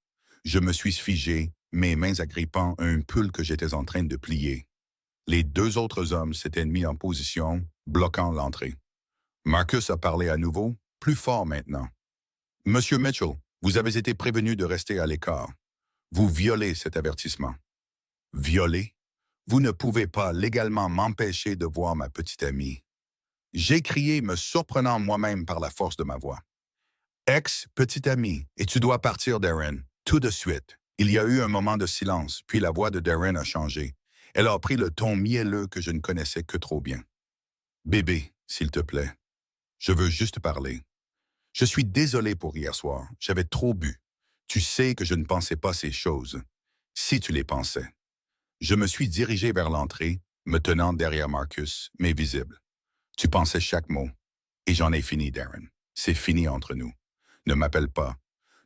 Speaker 1: Je me suis figé, mes mains agrippant un pull que j'étais en train de plier. Les 2 autres hommes s'étaient mis en position, bloquant l'entrée. Marcus a parlé à nouveau, plus fort maintenant. « Monsieur Mitchell, vous avez été prévenu de rester à l'écart. Vous violez cet avertissement. » « Violer? Vous ne pouvez pas légalement m'empêcher de voir ma petite amie. » J'ai crié, me surprenant moi-même par la force de ma voix. « Ex-petite amie, et tu dois partir, Darren, tout de suite. » Il y a eu un moment de silence, puis la voix de Darren a changé. Elle a pris le ton mielleux que je ne connaissais que trop bien. « Bébé, s'il te plaît. Je veux juste parler. Je suis désolé pour hier soir. J'avais trop bu. Tu sais que je ne pensais pas ces choses. Si tu les pensais. » Je me suis dirigé vers l'entrée, me tenant derrière Marcus, mais visible. Tu pensais chaque mot. Et j'en ai fini, Darren. C'est fini entre nous. Ne m'appelle pas.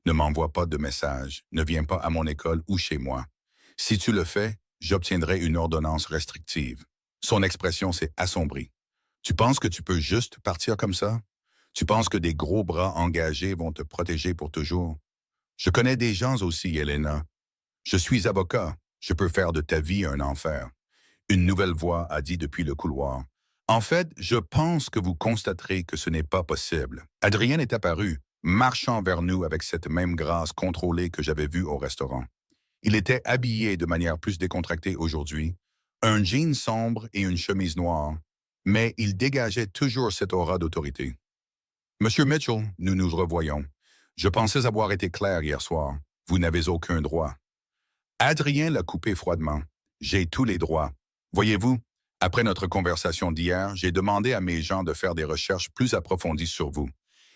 Speaker 1: Ne m'envoie pas de message. Ne viens pas à mon école ou chez moi. Si tu le fais, j'obtiendrai une ordonnance restrictive. Son expression s'est assombrie. Tu penses que tu peux juste partir comme ça? Tu penses que des gros bras engagés vont te protéger pour toujours? Je connais des gens aussi, Elena. Je suis avocat. Je peux faire de ta vie un enfer. Une nouvelle voix a dit depuis le couloir. En fait, je pense que vous constaterez que ce n'est pas possible. Adrien est apparu, marchant vers nous avec cette même grâce contrôlée que j'avais vue au restaurant. Il était habillé de manière plus décontractée aujourd'hui, un jean sombre et une chemise noire, mais il dégageait toujours cette aura d'autorité. « Monsieur Mitchell, nous nous revoyons. Je pensais avoir été clair hier soir. Vous n'avez aucun droit. » Adrien l'a coupé froidement. « J'ai tous les droits. Voyez-vous, après notre conversation d'hier, j'ai demandé à mes gens de faire des recherches plus approfondies sur vous.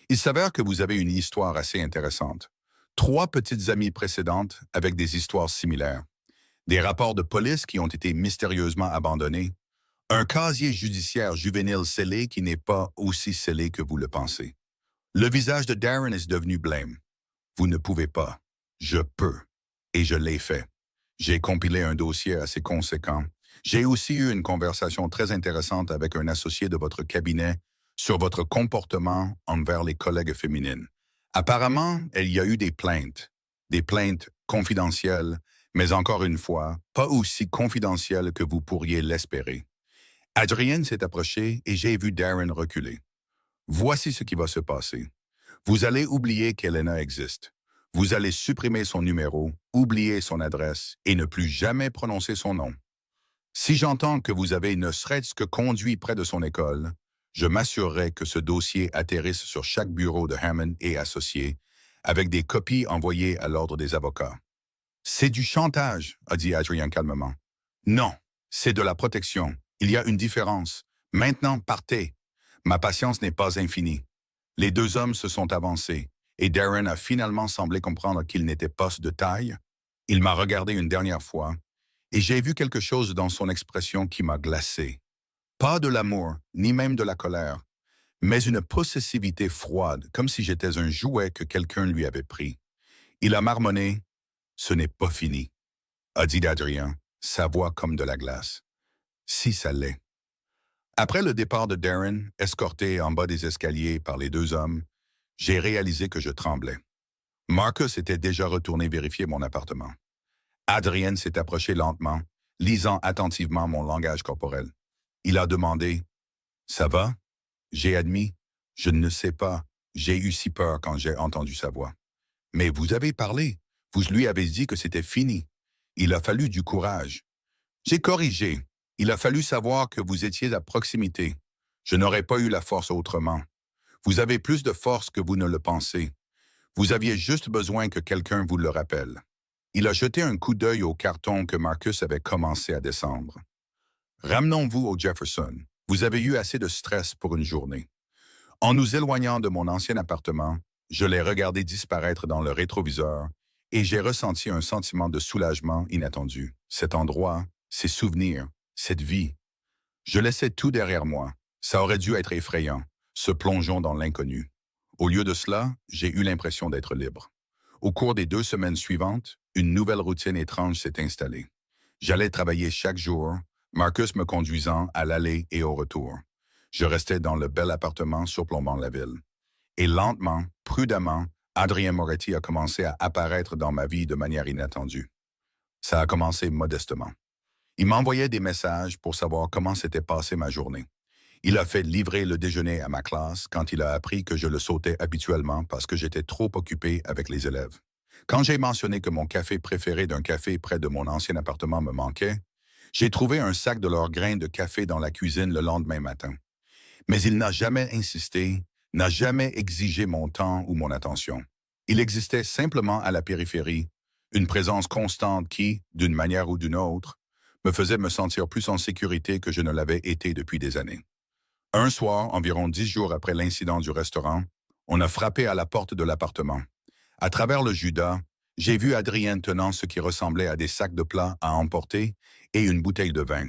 Speaker 1: Il s'avère que vous avez une histoire assez intéressante. 3 petites amies précédentes avec des histoires similaires. Des rapports de police qui ont été mystérieusement abandonnés. Un casier judiciaire juvénile scellé qui n'est pas aussi scellé que vous le pensez. Le visage de Darren est devenu blême. Vous ne pouvez pas. Je peux. Et je l'ai fait. J'ai compilé un dossier assez conséquent. J'ai aussi eu une conversation très intéressante avec un associé de votre cabinet sur votre comportement envers les collègues féminines. Apparemment, il y a eu des plaintes confidentielles, mais encore une fois, pas aussi confidentielles que vous pourriez l'espérer. Adrienne s'est approchée et j'ai vu Darren reculer. Voici ce qui va se passer. Vous allez oublier qu'Elena existe. Vous allez supprimer son numéro, oublier son adresse et ne plus jamais prononcer son nom. Si j'entends que vous avez ne serait-ce que conduit près de son école, je m'assurerai que ce dossier atterrisse sur chaque bureau de Hammond et associés, avec des copies envoyées à l'ordre des avocats. « C'est du chantage, » a dit Adrien calmement. « Non, c'est de la protection. Il y a une différence. Maintenant, partez. Ma patience n'est pas infinie. » Les 2 hommes se sont avancés, et Darren a finalement semblé comprendre qu'il n'était pas de taille. Il m'a regardé une dernière fois, et j'ai vu quelque chose dans son expression qui m'a glacé. Pas de l'amour, ni même de la colère, mais une possessivité froide, comme si j'étais un jouet que quelqu'un lui avait pris. Il a marmonné « Ce n'est pas fini », a dit Adrien. sa voix comme de la glace. Si ça l'est. Après le départ de Darren, escorté en bas des escaliers par les deux hommes, j'ai réalisé que je tremblais. Marcus était déjà retourné vérifier mon appartement. Adrienne s'est approché lentement, lisant attentivement mon langage corporel. Il a demandé « Ça va ?» J'ai admis « Je ne sais pas, j'ai eu si peur quand j'ai entendu sa voix. » « Mais vous avez parlé, vous lui avez dit que c'était fini. Il a fallu du courage. » J'ai corrigé. Il a fallu savoir que vous étiez à proximité. Je n'aurais pas eu la force autrement. Vous avez plus de force que vous ne le pensez. Vous aviez juste besoin que quelqu'un vous le rappelle. Il a jeté un coup d'œil au carton que Marcus avait commencé à descendre. Ramenons-vous au Jefferson. Vous avez eu assez de stress pour une journée. En nous éloignant de mon ancien appartement, je l'ai regardé disparaître dans le rétroviseur et j'ai ressenti un sentiment de soulagement inattendu. Cet endroit, ces souvenirs, cette vie. Je laissais tout derrière moi. Ça aurait dû être effrayant, se plongeant dans l'inconnu. Au lieu de cela, j'ai eu l'impression d'être libre. Au cours des 2 semaines suivantes, une nouvelle routine étrange s'est installée. J'allais travailler chaque jour, Marcus me conduisant à l'aller et au retour. Je restais dans le bel appartement surplombant la ville. Et lentement, prudemment, Adrien Moretti a commencé à apparaître dans ma vie de manière inattendue. Ça a commencé modestement. Il m'envoyait des messages pour savoir comment s'était passée ma journée. Il a fait livrer le déjeuner à ma classe quand il a appris que je le sautais habituellement parce que j'étais trop occupé avec les élèves. Quand j'ai mentionné que mon café préféré d'un café près de mon ancien appartement me manquait, j'ai trouvé un sac de leurs grains de café dans la cuisine le lendemain matin. Mais il n'a jamais insisté, n'a jamais exigé mon temps ou mon attention. Il existait simplement à la périphérie, une présence constante qui, d'une manière ou d'une autre, me faisait me sentir plus en sécurité que je ne l'avais été depuis des années. Un soir, environ 10 jours après l'incident du restaurant, on a frappé à la porte de l'appartement. À travers le Judas, j'ai vu Adrien tenant ce qui ressemblait à des sacs de plats à emporter et une bouteille de vin.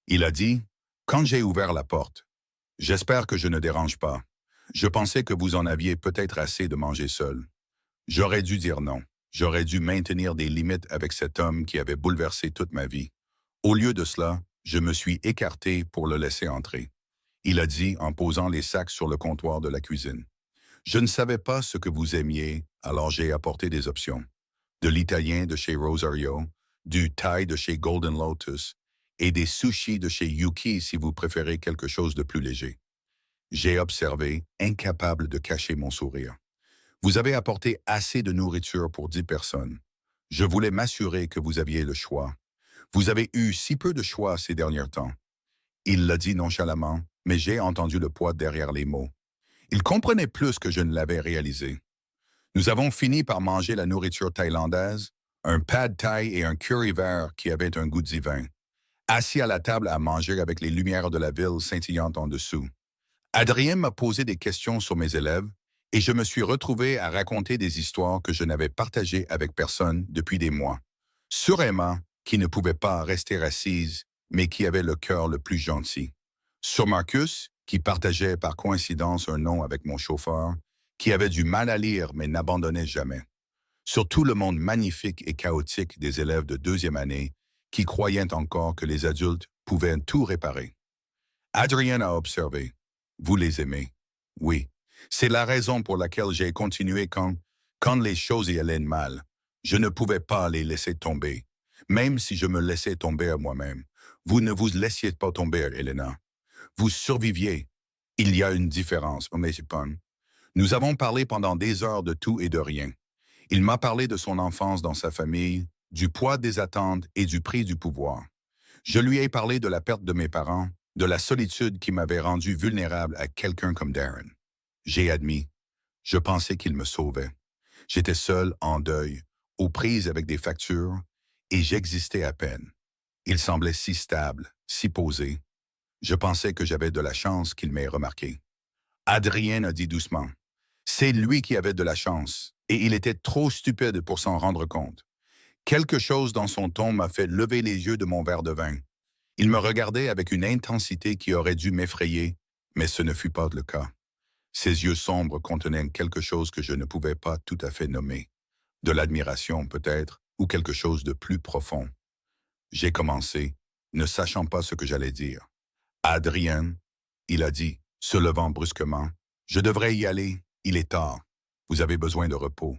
Speaker 1: Il a dit, quand j'ai ouvert la porte, « J'espère que je ne dérange pas. Je pensais que vous en aviez peut-être assez de manger seul. » J'aurais dû dire non. J'aurais dû maintenir des limites avec cet homme qui avait bouleversé toute ma vie. Au lieu de cela, je me suis écarté pour le laisser entrer. Il a dit en posant les sacs sur le comptoir de la cuisine. Je ne savais pas ce que vous aimiez, alors j'ai apporté des options. De l'italien de chez Rosario, du thaï de chez Golden Lotus et des sushis de chez Yuki si vous préférez quelque chose de plus léger. J'ai observé, incapable de cacher mon sourire. Vous avez apporté assez de nourriture pour 10 personnes. Je voulais m'assurer que vous aviez le choix. Vous avez eu si peu de choix ces derniers temps. Il l'a dit nonchalamment, mais j'ai entendu le poids derrière les mots. Il comprenait plus que je ne l'avais réalisé. Nous avons fini par manger la nourriture thaïlandaise, un pad thai et un curry vert qui avait un goût divin, assis à la table à manger avec les lumières de la ville scintillantes en dessous. Adrien m'a posé des questions sur mes élèves et je me suis retrouvé à raconter des histoires que je n'avais partagées avec personne depuis des mois. Sur Emma, qui ne pouvait pas rester assise, mais qui avait le cœur le plus gentil. Sur Marcus, qui partageait par coïncidence un nom avec mon chauffeur, qui avait du mal à lire mais n'abandonnait jamais. Sur tout le monde magnifique et chaotique des élèves de 2e année qui croyaient encore que les adultes pouvaient tout réparer. Adrien a observé. Vous les aimez. Oui. C'est la raison pour laquelle j'ai continué quand les choses y allaient mal. Je ne pouvais pas les laisser tomber. Même si je me laissais tomber à moi-même. Vous ne vous laissiez pas tomber, Elena. Vous surviviez. Il y a une différence, mais c'est pas. Nous avons parlé pendant des heures de tout et de rien. Il m'a parlé de son enfance dans sa famille, du poids des attentes et du prix du pouvoir. Je lui ai parlé de la perte de mes parents, de la solitude qui m'avait rendu vulnérable à quelqu'un comme Darren. J'ai admis. Je pensais qu'il me sauvait. J'étais seul, en deuil, aux prises avec des factures, et j'existais à peine. Il semblait si stable, si posé. Je pensais que j'avais de la chance qu'il m'ait remarqué. Adrien a dit doucement. C'est lui qui avait de la chance, et il était trop stupide pour s'en rendre compte. Quelque chose dans son ton m'a fait lever les yeux de mon verre de vin. Il me regardait avec une intensité qui aurait dû m'effrayer, mais ce ne fut pas le cas. Ses yeux sombres contenaient quelque chose que je ne pouvais pas tout à fait nommer. De l'admiration peut-être, ou quelque chose de plus profond. J'ai commencé, ne sachant pas ce que j'allais dire. Adrien, il a dit, se levant brusquement, je devrais y aller, il est tard. Vous avez besoin de repos.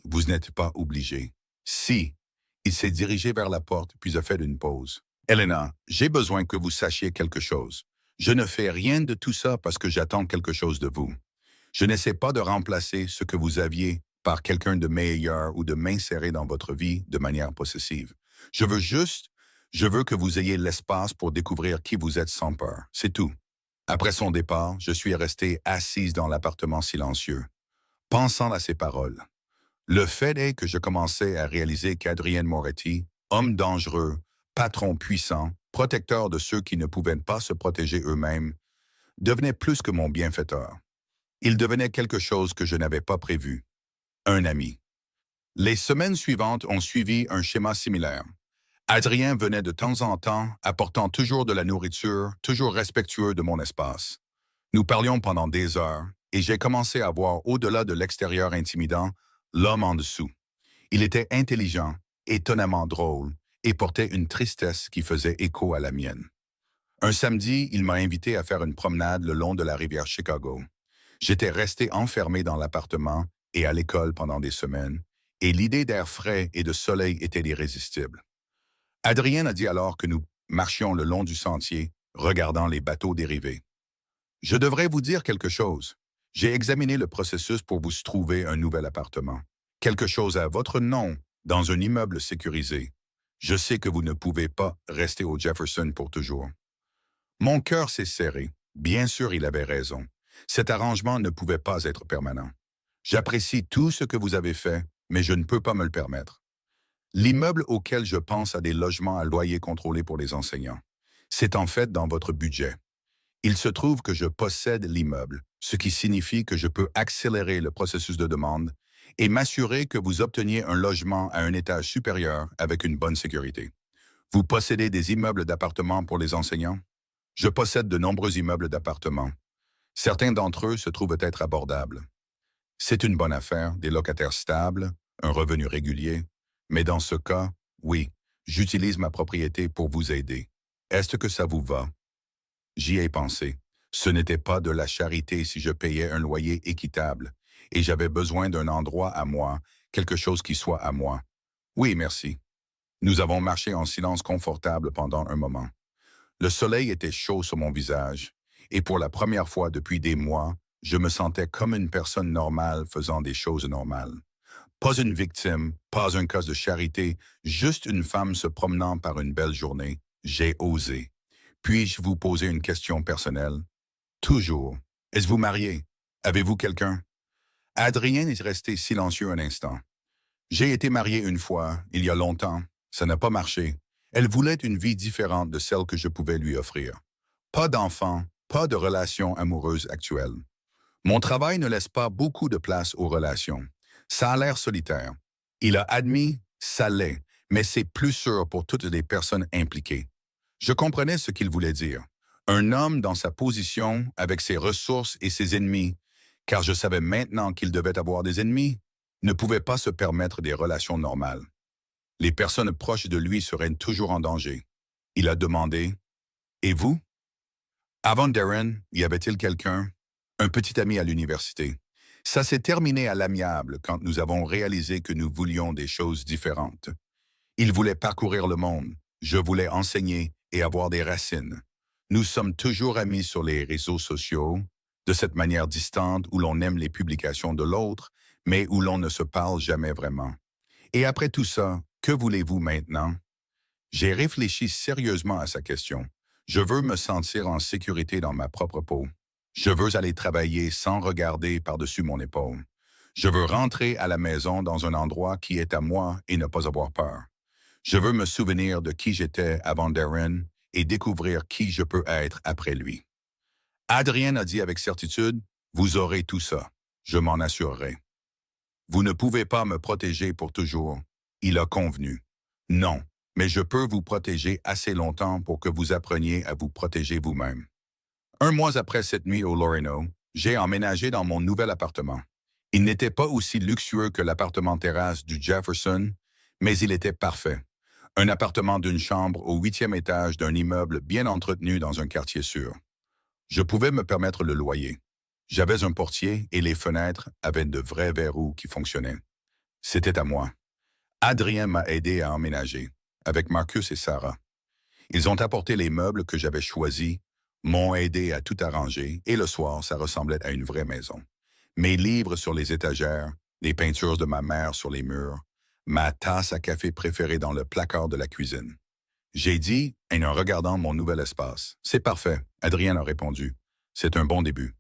Speaker 1: Vous n'êtes pas obligé. Si, il s'est dirigé vers la porte puis a fait une pause. Elena, j'ai besoin que vous sachiez quelque chose. Je ne fais rien de tout ça parce que j'attends quelque chose de vous. Je n'essaie pas de remplacer ce que vous aviez par quelqu'un de meilleur ou de m'insérer dans votre vie de manière possessive. Je veux que vous ayez l'espace pour découvrir qui vous êtes sans peur. C'est tout. Après son départ, je suis restée assise dans l'appartement silencieux, pensant à ses paroles. Le fait est que je commençais à réaliser qu'Adrien Moretti, homme dangereux, patron puissant, protecteur de ceux qui ne pouvaient pas se protéger eux-mêmes, devenait plus que mon bienfaiteur. Il devenait quelque chose que je n'avais pas prévu. Un ami. Les semaines suivantes ont suivi un schéma similaire. Adrien venait de temps en temps, apportant toujours de la nourriture, toujours respectueux de mon espace. Nous parlions pendant des heures, et j'ai commencé à voir au-delà de l'extérieur intimidant, l'homme en dessous. Il était intelligent, étonnamment drôle, et portait une tristesse qui faisait écho à la mienne. Un samedi, il m'a invité à faire une promenade le long de la rivière Chicago. J'étais resté enfermé dans l'appartement et à l'école pendant des semaines, et l'idée d'air frais et de soleil était irrésistible. Adrien a dit alors que nous marchions le long du sentier, regardant les bateaux dériver. Je devrais vous dire quelque chose. J'ai examiné le processus pour vous trouver un nouvel appartement. Quelque chose à votre nom, dans un immeuble sécurisé. Je sais que vous ne pouvez pas rester au Jefferson pour toujours. Mon cœur s'est serré. Bien sûr, il avait raison. Cet arrangement ne pouvait pas être permanent. J'apprécie tout ce que vous avez fait, mais je ne peux pas me le permettre. L'immeuble auquel je pense a des logements à loyer contrôlé pour les enseignants. C'est en fait dans votre budget. Il se trouve que je possède l'immeuble, ce qui signifie que je peux accélérer le processus de demande et m'assurer que vous obteniez un logement à un étage supérieur avec une bonne sécurité. Vous possédez des immeubles d'appartements pour les enseignants? Je possède de nombreux immeubles d'appartements. Certains d'entre eux se trouvent être abordables. C'est une bonne affaire, des locataires stables, un revenu régulier. Mais dans ce cas, oui, j'utilise ma propriété pour vous aider. Est-ce que ça vous va? J'y ai pensé. Ce n'était pas de la charité si je payais un loyer équitable, et j'avais besoin d'un endroit à moi, quelque chose qui soit à moi. Oui, merci. Nous avons marché en silence confortable pendant un moment. Le soleil était chaud sur mon visage, et pour la première fois depuis des mois, je me sentais comme une personne normale faisant des choses normales. Pas une victime, pas un cas de charité, juste une femme se promenant par une belle journée. J'ai osé. Puis-je vous poser une question personnelle? Toujours. Êtes-vous marié? Avez-vous quelqu'un? Adrien est resté silencieux un instant. J'ai été marié une fois, il y a longtemps. Ça n'a pas marché. Elle voulait une vie différente de celle que je pouvais lui offrir. Pas d'enfant, pas de relation amoureuse actuelle. Mon travail ne laisse pas beaucoup de place aux relations. Ça a l'air solitaire. Il a admis, ça l'est, mais c'est plus sûr pour toutes les personnes impliquées. Je comprenais ce qu'il voulait dire. Un homme dans sa position, avec ses ressources et ses ennemis, car je savais maintenant qu'il devait avoir des ennemis, ne pouvait pas se permettre des relations normales. Les personnes proches de lui seraient toujours en danger. Il a demandé, « Et vous? » Avant Darren, y avait-il quelqu'un? Un petit ami à l'université. Ça s'est terminé à l'amiable quand nous avons réalisé que nous voulions des choses différentes. Il voulait parcourir le monde, je voulais enseigner et avoir des racines. Nous sommes toujours amis sur les réseaux sociaux, de cette manière distante où l'on aime les publications de l'autre, mais où l'on ne se parle jamais vraiment. Et après tout ça, que voulez-vous maintenant? J'ai réfléchi sérieusement à sa question. Je veux me sentir en sécurité dans ma propre peau. Je veux aller travailler sans regarder par-dessus mon épaule. Je veux rentrer à la maison dans un endroit qui est à moi et ne pas avoir peur. Je veux me souvenir de qui j'étais avant Darren et découvrir qui je peux être après lui. Adrien a dit avec certitude, « Vous aurez tout ça. Je m'en assurerai. » Vous ne pouvez pas me protéger pour toujours. Il a convenu. Non, mais je peux vous protéger assez longtemps pour que vous appreniez à vous protéger vous-même. Un mois après cette nuit au Loreno, j'ai emménagé dans mon nouvel appartement. Il n'était pas aussi luxueux que l'appartement terrasse du Jefferson, mais il était parfait. Un appartement d'une chambre au 8e étage d'un immeuble bien entretenu dans un quartier sûr. Je pouvais me permettre le loyer. J'avais un portier et les fenêtres avaient de vrais verrous qui fonctionnaient. C'était à moi. Adrien m'a aidé à emménager, avec Marcus et Sarah. Ils ont apporté les meubles que j'avais choisis, m'ont aidé à tout arranger, et le soir, ça ressemblait à une vraie maison. Mes livres sur les étagères, les peintures de ma mère sur les murs, ma tasse à café préférée dans le placard de la cuisine. J'ai dit, en regardant mon nouvel espace. C'est parfait, Adrien a répondu. C'est un bon début.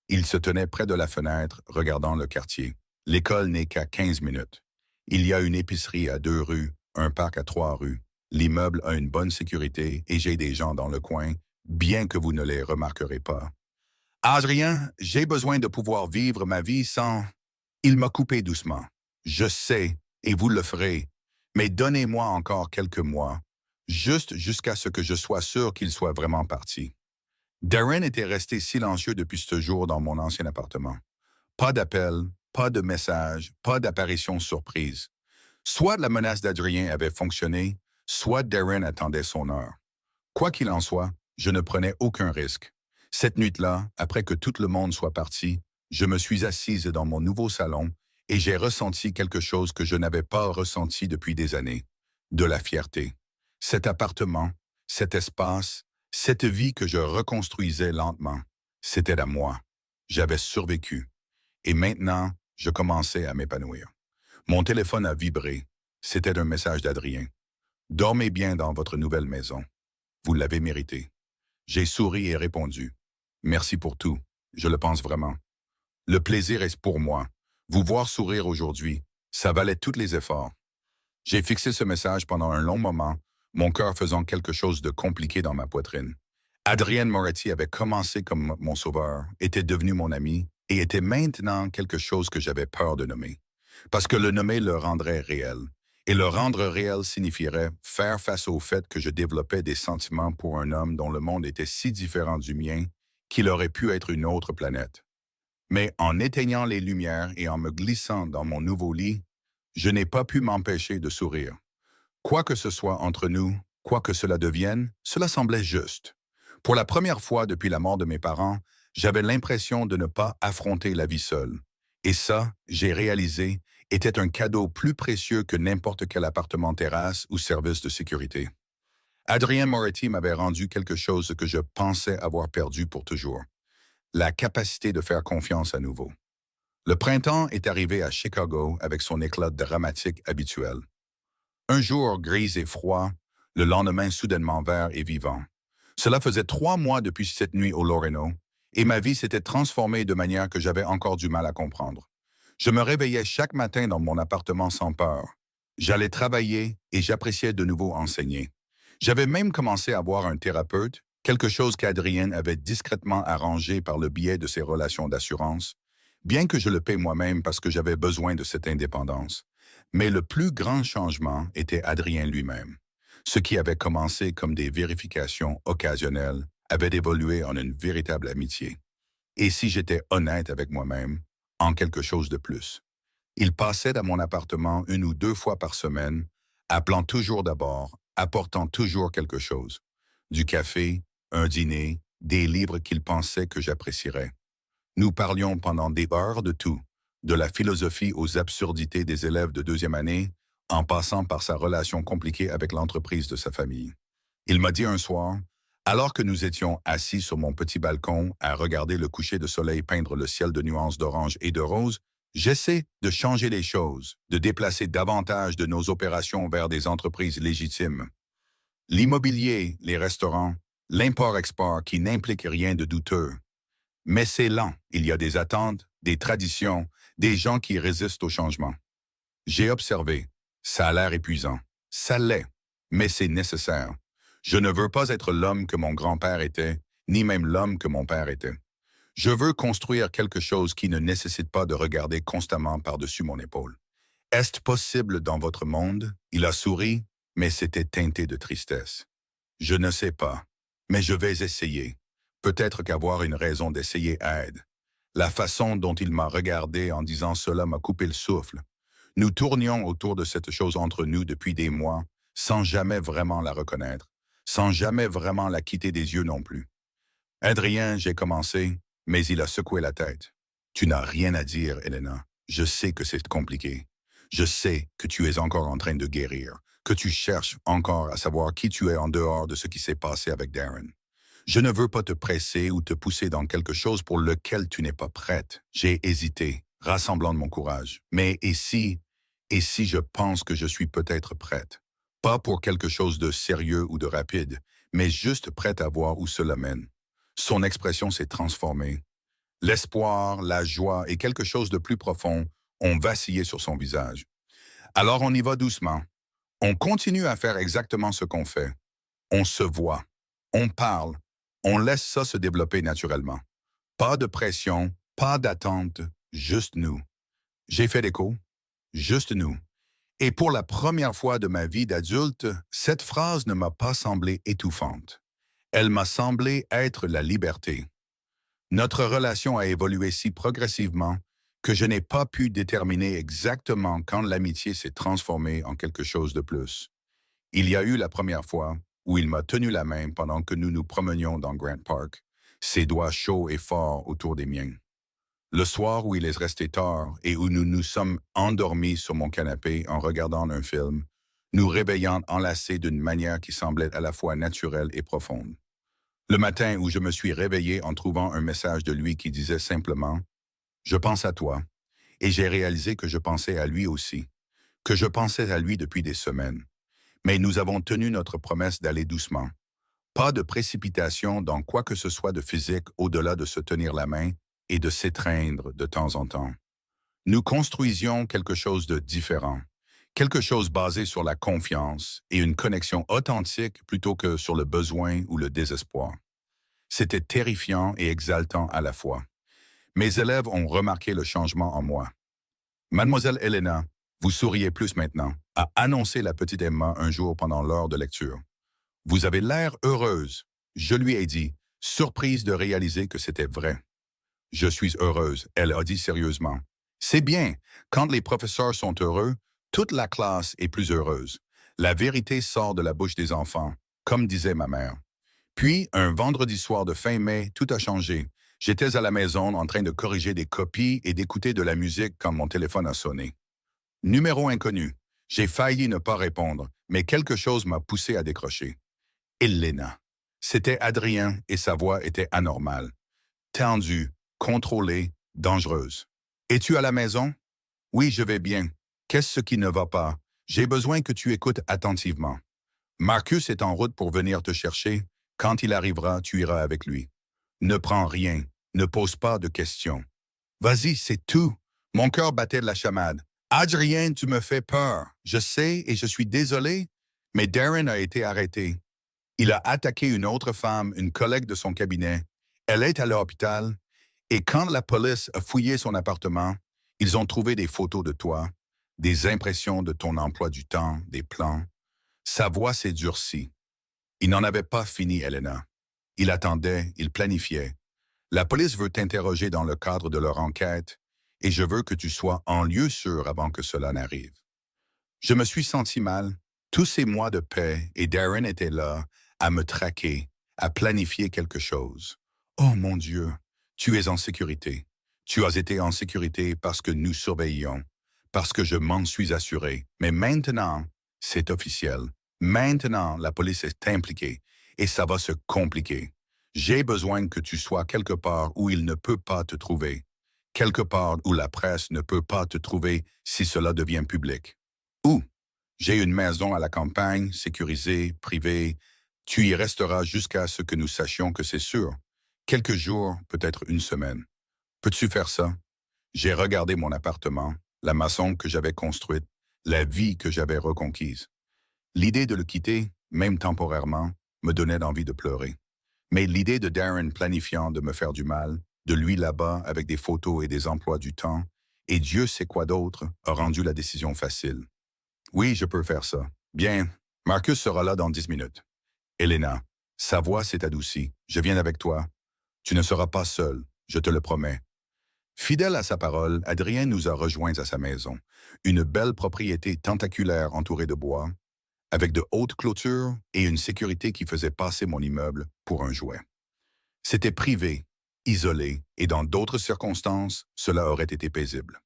Speaker 1: Il se tenait près de la fenêtre, regardant le quartier. L'école n'est qu'à 15 minutes. Il y a une épicerie à 2 rues, un parc à 3 rues. L'immeuble a une bonne sécurité et j'ai des gens dans le coin, bien que vous ne les remarquerez pas. Adrien, j'ai besoin de pouvoir vivre ma vie sans... Il m'a coupé doucement. Je sais, et vous le ferez, mais donnez-moi encore quelques mois, juste jusqu'à ce que je sois sûr qu'il soit vraiment parti. Darren était resté silencieux depuis ce jour dans mon ancien appartement. Pas d'appel, pas de message, pas d'apparition surprise. Soit la menace d'Adrien avait fonctionné, soit Darren attendait son heure. Quoi qu'il en soit, je ne prenais aucun risque. Cette nuit-là, après que tout le monde soit parti, je me suis assise dans mon nouveau salon et j'ai ressenti quelque chose que je n'avais pas ressenti depuis des années. De la fierté. Cet appartement, cet espace, cette vie que je reconstruisais lentement, c'était à moi. J'avais survécu. Et maintenant, je commençais à m'épanouir. Mon téléphone a vibré. C'était un message d'Adrien. Dormez bien dans votre nouvelle maison. Vous l'avez mérité. J'ai souri et répondu. Merci pour tout. Je le pense vraiment. Le plaisir est pour moi. Vous voir sourire aujourd'hui, ça valait tous les efforts. J'ai fixé ce message pendant un long moment, mon cœur faisant quelque chose de compliqué dans ma poitrine. Adrien Moretti avait commencé comme mon sauveur, était devenu mon ami et était maintenant quelque chose que j'avais peur de nommer. Parce que le nommer le rendrait réel. Et le rendre réel signifierait faire face au fait que je développais des sentiments pour un homme dont le monde était si différent du mien qu'il aurait pu être une autre planète. Mais en éteignant les lumières et en me glissant dans mon nouveau lit, je n'ai pas pu m'empêcher de sourire. Quoi que ce soit entre nous, quoi que cela devienne, cela semblait juste. Pour la première fois depuis la mort de mes parents, j'avais l'impression de ne pas affronter la vie seule. Et ça, j'ai réalisé, était un cadeau plus précieux que n'importe quel appartement terrasse ou service de sécurité. Adrien Moretti m'avait rendu quelque chose que je pensais avoir perdu pour toujours. La capacité de faire confiance à nouveau. Le printemps est arrivé à Chicago avec son éclat dramatique habituel. Un jour gris et froid, le lendemain soudainement vert et vivant. Cela faisait 3 mois depuis cette nuit au Loreno, et ma vie s'était transformée de manière que j'avais encore du mal à comprendre. Je me réveillais chaque matin dans mon appartement sans peur. J'allais travailler et j'appréciais de nouveau enseigner. J'avais même commencé à voir un thérapeute, quelque chose qu'Adrien avait discrètement arrangé par le biais de ses relations d'assurance, bien que je le paie moi-même parce que j'avais besoin de cette indépendance. Mais le plus grand changement était Adrien lui-même. Ce qui avait commencé comme des vérifications occasionnelles avait évolué en une véritable amitié. Et si j'étais honnête avec moi-même, en quelque chose de plus. Il passait à mon appartement 1 ou 2 fois par semaine, appelant toujours d'abord, apportant toujours quelque chose. Du café, un dîner, des livres qu'il pensait que j'apprécierais. Nous parlions pendant des heures de tout, de la philosophie aux absurdités des élèves de 2e année, en passant par sa relation compliquée avec l'entreprise de sa famille. Il m'a dit un soir, alors que nous étions assis sur mon petit balcon à regarder le coucher de soleil peindre le ciel de nuances d'orange et de rose, j'essaie de changer les choses, de déplacer davantage de nos opérations vers des entreprises légitimes. L'immobilier, les restaurants, l'import-export qui n'implique rien de douteux. Mais c'est lent, il y a des attentes, des traditions, des gens qui résistent au changement. J'ai observé, ça a l'air épuisant, ça l'est, mais c'est nécessaire. Je ne veux pas être l'homme que mon grand-père était, ni même l'homme que mon père était. Je veux construire quelque chose qui ne nécessite pas de regarder constamment par-dessus mon épaule. Est-ce possible dans votre monde? Il a souri, mais c'était teinté de tristesse. Je ne sais pas, mais je vais essayer. Peut-être qu'avoir une raison d'essayer aide. La façon dont il m'a regardé en disant cela m'a coupé le souffle. Nous tournions autour de cette chose entre nous depuis des mois, sans jamais vraiment la reconnaître, sans jamais vraiment la quitter des yeux non plus. Adrien, j'ai commencé, mais il a secoué la tête. Tu n'as rien à dire, Elena. Je sais que c'est compliqué. Je sais que tu es encore en train de guérir, que tu cherches encore à savoir qui tu es en dehors de ce qui s'est passé avec Darren. Je ne veux pas te presser ou te pousser dans quelque chose pour lequel tu n'es pas prête. J'ai hésité, rassemblant de mon courage. Mais et si je pense que je suis peut-être prête? Pas pour quelque chose de sérieux ou de rapide, mais juste prête à voir où cela mène. Son expression s'est transformée. L'espoir, la joie et quelque chose de plus profond ont vacillé sur son visage. Alors on y va doucement. On continue à faire exactement ce qu'on fait. On se voit. On parle. On laisse ça se développer naturellement. Pas de pression, pas d'attente, juste nous. J'ai fait l'écho. Juste nous. Et pour la première fois de ma vie d'adulte, cette phrase ne m'a pas semblé étouffante. Elle m'a semblé être la liberté. Notre relation a évolué si progressivement que je n'ai pas pu déterminer exactement quand l'amitié s'est transformée en quelque chose de plus. Il y a eu la première fois où il m'a tenu la main pendant que nous nous promenions dans Grant Park, ses doigts chauds et forts autour des miens. Le soir où il est resté tard et où nous nous sommes endormis sur mon canapé en regardant un film, nous réveillant enlacés d'une manière qui semblait à la fois naturelle et profonde. Le matin où je me suis réveillé en trouvant un message de lui qui disait simplement « Je pense à toi », et j'ai réalisé que je pensais à lui aussi, que je pensais à lui depuis des semaines. Mais nous avons tenu notre promesse d'aller doucement. Pas de précipitation dans quoi que ce soit de physique au-delà de se tenir la main et de s'étreindre de temps en temps. Nous construisions quelque chose de différent, quelque chose basé sur la confiance et une connexion authentique plutôt que sur le besoin ou le désespoir. C'était terrifiant et exaltant à la fois. Mes élèves ont remarqué le changement en moi. Mademoiselle Elena, vous souriez plus maintenant, a annoncé la petite Emma un jour pendant l'heure de lecture. Vous avez l'air heureuse. Je lui ai dit, surprise de réaliser que c'était vrai. Je suis heureuse, elle a dit sérieusement. C'est bien, quand les professeurs sont heureux, toute la classe est plus heureuse. La vérité sort de la bouche des enfants, comme disait ma mère. Puis, un vendredi soir de fin mai, tout a changé. J'étais à la maison en train de corriger des copies et d'écouter de la musique quand mon téléphone a sonné. Numéro inconnu. J'ai failli ne pas répondre, mais quelque chose m'a poussé à décrocher. Elena. C'était Adrien et sa voix était anormale. Tendue, contrôlée, dangereuse. Es-tu à la maison? Oui, je vais bien. Qu'est-ce qui ne va pas? J'ai besoin que tu écoutes attentivement. Marcus est en route pour venir te chercher. Quand il arrivera, tu iras avec lui. Ne prends rien. Ne pose pas de questions. Vas-y, c'est tout. Mon cœur battait de la chamade. Adrien, tu me fais peur. Je sais et je suis désolé, mais Darren a été arrêté. Il a attaqué une autre femme, une collègue de son cabinet. Elle est à l'hôpital. Et quand la police a fouillé son appartement, ils ont trouvé des photos de toi, des impressions de ton emploi du temps, des plans. Sa voix s'est durcie. Il n'en avait pas fini, Elena. Il attendait, il planifiait. La police veut t'interroger dans le cadre de leur enquête et je veux que tu sois en lieu sûr avant que cela n'arrive. Je me suis senti mal. Tous ces mois de paix et Darren était là, à me traquer, à planifier quelque chose. Oh mon Dieu, tu es en sécurité. Tu as été en sécurité parce que nous surveillions, parce que je m'en suis assuré. Mais maintenant, c'est officiel. Maintenant, la police est impliquée et ça va se compliquer. J'ai besoin que tu sois quelque part où il ne peut pas te trouver, quelque part où la presse ne peut pas te trouver si cela devient public. Où? J'ai une maison à la campagne, sécurisée, privée. Tu y resteras jusqu'à ce que nous sachions que c'est sûr. Quelques jours, peut-être une semaine. Peux-tu faire ça? J'ai regardé mon appartement, la maison que j'avais construite, la vie que j'avais reconquise. L'idée de le quitter, même temporairement, me donnait envie de pleurer. Mais l'idée de Darren planifiant de me faire du mal, de lui là-bas avec des photos et des emplois du temps, et Dieu sait quoi d'autre, a rendu la décision facile. Oui, je peux faire ça. Bien, Marcus sera là dans 10 minutes. Elena, sa voix s'est adoucie. Je viens avec toi. Tu ne seras pas seul, je te le promets. Fidèle à sa parole, Adrien nous a rejoints à sa maison. Une belle propriété tentaculaire entourée de bois. avec de hautes clôtures et une sécurité qui faisait passer mon immeuble pour un jouet. C'était privé, isolé, et dans d'autres circonstances, cela aurait été paisible.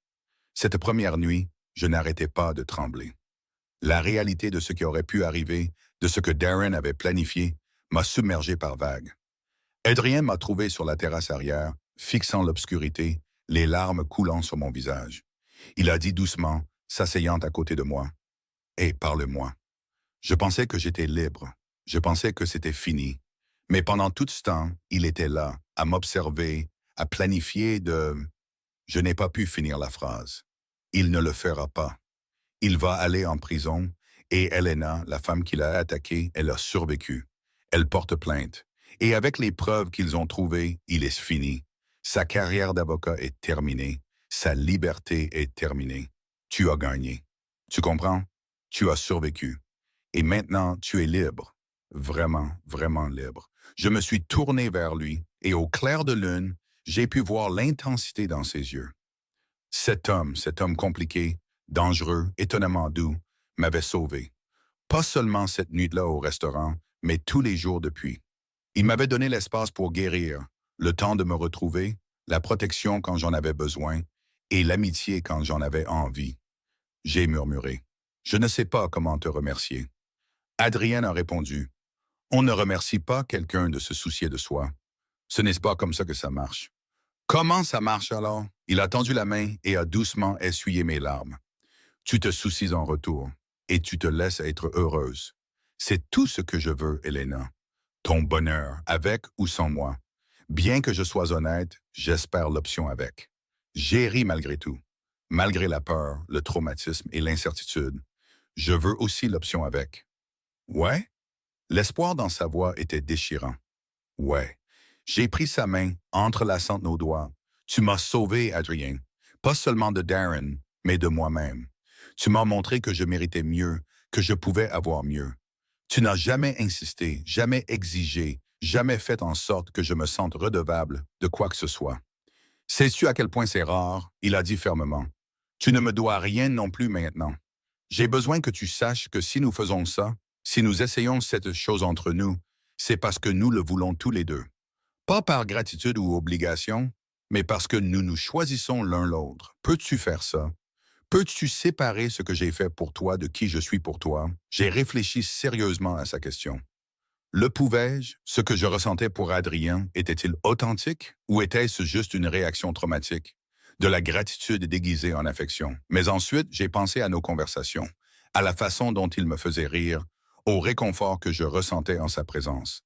Speaker 1: Cette première nuit, je n'arrêtais pas de trembler. La réalité de ce qui aurait pu arriver, de ce que Darren avait planifié, m'a submergé par vagues. Adrien m'a trouvé sur la terrasse arrière, fixant l'obscurité, les larmes coulant sur mon visage. Il a dit doucement, s'asseyant à côté de moi, « parle-moi. » Je pensais que j'étais libre. Je pensais que c'était fini. Mais pendant tout ce temps, il était là, à m'observer, à planifier de... Je n'ai pas pu finir la phrase. Il ne le fera pas. Il va aller en prison et Elena, la femme qui l'a attaqué, elle a survécu. Elle porte plainte. Et avec les preuves qu'ils ont trouvées, il est fini. Sa carrière d'avocat est terminée. Sa liberté est terminée. Tu as gagné. Tu comprends? Tu as survécu. Et maintenant, tu es libre. Vraiment, vraiment libre. Je me suis tourné vers lui et au clair de lune, j'ai pu voir l'intensité dans ses yeux. Cet homme compliqué, dangereux, étonnamment doux, m'avait sauvé. Pas seulement cette nuit-là au restaurant, mais tous les jours depuis. Il m'avait donné l'espace pour guérir, le temps de me retrouver, la protection quand j'en avais besoin et l'amitié quand j'en avais envie. J'ai murmuré. Je ne sais pas comment te remercier. Adrienne a répondu. On ne remercie pas quelqu'un de se soucier de soi. Ce n'est pas comme ça que ça marche. Comment ça marche alors? Il a tendu la main et a doucement essuyé mes larmes. Tu te soucies en retour et tu te laisses être heureuse. C'est tout ce que je veux, Elena. Ton bonheur, avec ou sans moi. Bien que je sois honnête, j'espère l'option avec. J'ai ri malgré tout. Malgré la peur, le traumatisme et l'incertitude. Je veux aussi l'option avec. Ouais? L'espoir dans sa voix était déchirant. Ouais. J'ai pris sa main, entrelaçant nos doigts. Tu m'as sauvé, Adrien. Pas seulement de Darren, mais de moi-même. Tu m'as montré que je méritais mieux, que je pouvais avoir mieux. Tu n'as jamais insisté, jamais exigé, jamais fait en sorte que je me sente redevable de quoi que ce soit. Sais-tu à quel point c'est rare? Il a dit fermement. Tu ne me dois rien non plus maintenant. J'ai besoin que tu saches que si nous faisons ça, si nous essayons cette chose entre nous, c'est parce que nous le voulons tous les deux. Pas par gratitude ou obligation, mais parce que nous nous choisissons l'un l'autre. Peux-tu faire ça? Peux-tu séparer ce que j'ai fait pour toi de qui je suis pour toi? J'ai réfléchi sérieusement à sa question. Le pouvais-je? Ce que je ressentais pour Adrien était-il authentique ou était-ce juste une réaction traumatique? De la gratitude déguisée en affection. Mais ensuite, j'ai pensé à nos conversations, à la façon dont il me faisait rire, au réconfort que je ressentais en sa présence.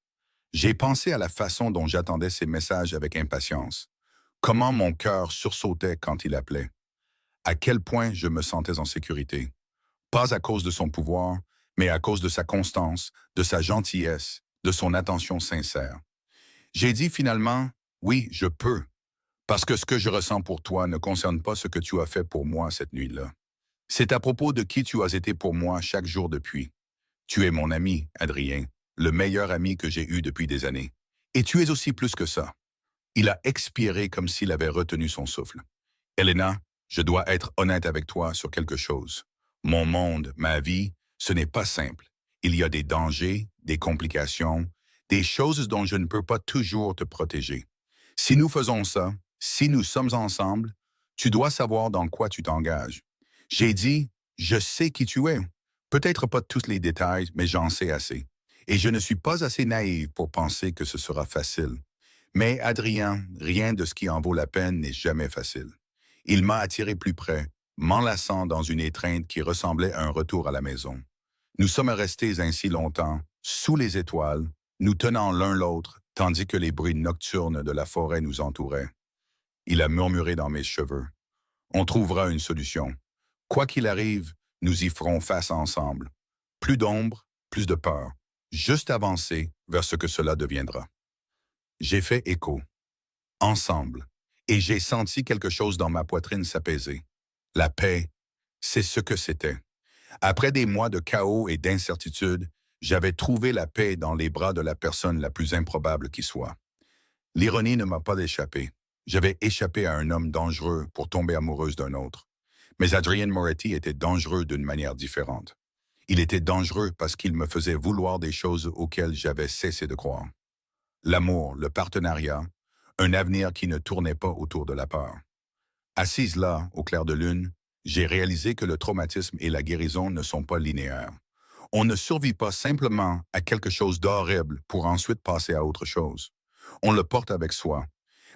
Speaker 1: J'ai pensé à la façon dont j'attendais ses messages avec impatience. Comment mon cœur sursautait quand il appelait. À quel point je me sentais en sécurité. Pas à cause de son pouvoir, mais à cause de sa constance, de sa gentillesse, de son attention sincère. J'ai dit finalement, oui, je peux, parce que ce que je ressens pour toi ne concerne pas ce que tu as fait pour moi cette nuit-là. C'est à propos de qui tu as été pour moi chaque jour depuis. Tu es mon ami, Adrien, le meilleur ami que j'ai eu depuis des années. Et tu es aussi plus que ça. Il a expiré comme s'il avait retenu son souffle. Elena, je dois être honnête avec toi sur quelque chose. Mon monde, ma vie, ce n'est pas simple. Il y a des dangers, des complications, des choses dont je ne peux pas toujours te protéger. Si nous faisons ça, si nous sommes ensemble, tu dois savoir dans quoi tu t'engages. J'ai dit, je sais qui tu es. Peut-être pas tous les détails, mais j'en sais assez. Et je ne suis pas assez naïve pour penser que ce sera facile. Mais Adrien, rien de ce qui en vaut la peine n'est jamais facile. Il m'a attiré plus près, m'enlaçant dans une étreinte qui ressemblait à un retour à la maison. Nous sommes restés ainsi longtemps, sous les étoiles, nous tenant l'un l'autre, tandis que les bruits nocturnes de la forêt nous entouraient. Il a murmuré dans mes cheveux. On trouvera une solution. Quoi qu'il arrive, nous y ferons face ensemble. Plus d'ombre, plus de peur. Juste avancer vers ce que cela deviendra. J'ai fait écho. Ensemble. Et j'ai senti quelque chose dans ma poitrine s'apaiser. La paix, c'est ce que c'était. Après des mois de chaos et d'incertitude, j'avais trouvé la paix dans les bras de la personne la plus improbable qui soit. L'ironie ne m'a pas échappé. J'avais échappé à un homme dangereux pour tomber amoureuse d'un autre. Mais Adrien Moretti était dangereux d'une manière différente. Il était dangereux parce qu'il me faisait vouloir des choses auxquelles j'avais cessé de croire. L'amour, le partenariat, un avenir qui ne tournait pas autour de la peur. Assise là, au clair de lune, j'ai réalisé que le traumatisme et la guérison ne sont pas linéaires. On ne survit pas simplement à quelque chose d'horrible pour ensuite passer à autre chose. On le porte avec soi,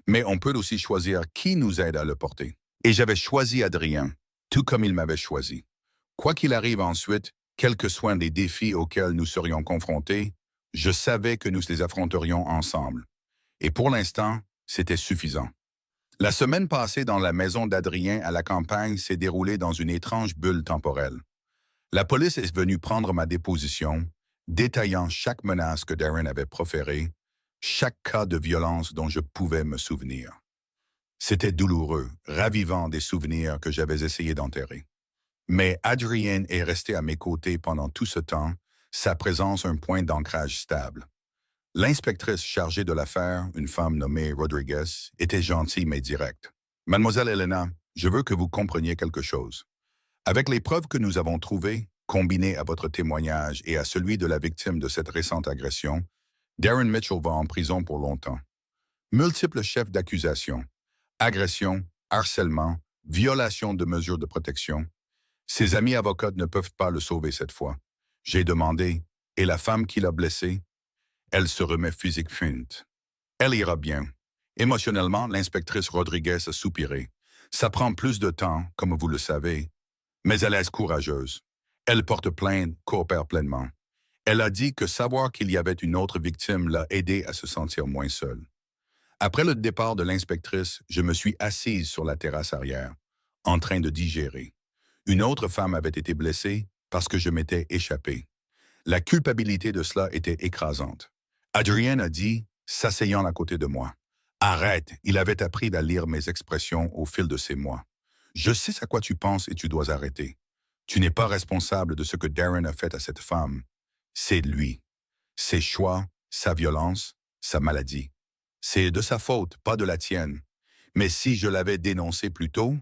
Speaker 1: mais on peut aussi choisir qui nous aide à le porter. Et j'avais choisi Adrien, tout comme il m'avait choisi. Quoi qu'il arrive ensuite, quels que soient les défis auxquels nous serions confrontés, je savais que nous les affronterions ensemble. Et pour l'instant, c'était suffisant. La semaine passée dans la maison d'Adrien à la campagne s'est déroulée dans une étrange bulle temporelle. La police est venue prendre ma déposition, détaillant chaque menace que Darren avait proférée, chaque cas de violence dont je pouvais me souvenir. C'était douloureux, ravivant des souvenirs que j'avais essayé d'enterrer. Mais Adrien est resté à mes côtés pendant tout ce temps, sa présence un point d'ancrage stable. L'inspectrice chargée de l'affaire, une femme nommée Rodriguez, était gentille mais directe. « Mademoiselle Elena, je veux que vous compreniez quelque chose. Avec les preuves que nous avons trouvées, combinées à votre témoignage et à celui de la victime de cette récente agression, Darren Mitchell va en prison pour longtemps. Multiples chefs d'accusation, agression, harcèlement, violation de mesures de protection. Ses amis avocats ne peuvent pas le sauver cette fois. J'ai demandé, et la femme qui l'a blessé, elle se remet physiquement. Elle ira bien. Émotionnellement, l'inspectrice Rodriguez a soupiré. Ça prend plus de temps, comme vous le savez, mais elle est courageuse. Elle porte plainte, coopère pleinement. Elle a dit que savoir qu'il y avait une autre victime l'a aidé à se sentir moins seule. Après le départ de l'inspectrice, je me suis assise sur la terrasse arrière, en train de digérer. Une autre femme avait été blessée parce que je m'étais échappé. La culpabilité de cela était écrasante. Adrien a dit, s'asseyant à côté de moi, « Arrête, il avait appris à lire mes expressions au fil de ces mois. Je sais à quoi tu penses et tu dois arrêter. Tu n'es pas responsable de ce que Darren a fait à cette femme. C'est lui. Ses choix, sa violence, sa maladie. C'est de sa faute, pas de la tienne. Mais si je l'avais dénoncé plus tôt... »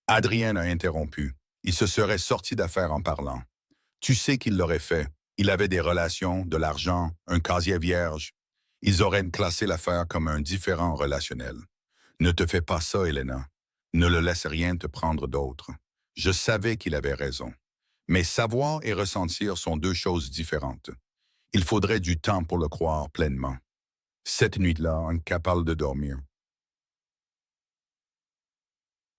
Speaker 1: Adrien a interrompu. Il se serait sorti d'affaire en parlant. Tu sais qu'il l'aurait fait. Il avait des relations, de l'argent, un casier vierge. Ils auraient classé l'affaire comme un différend relationnel. Ne te fais pas ça, Elena. Ne le laisse rien te prendre d'autre. Je savais qu'il avait raison. Mais savoir et ressentir sont deux choses différentes. Il faudrait du temps pour le croire pleinement. Cette nuit-là, incapable de dormir.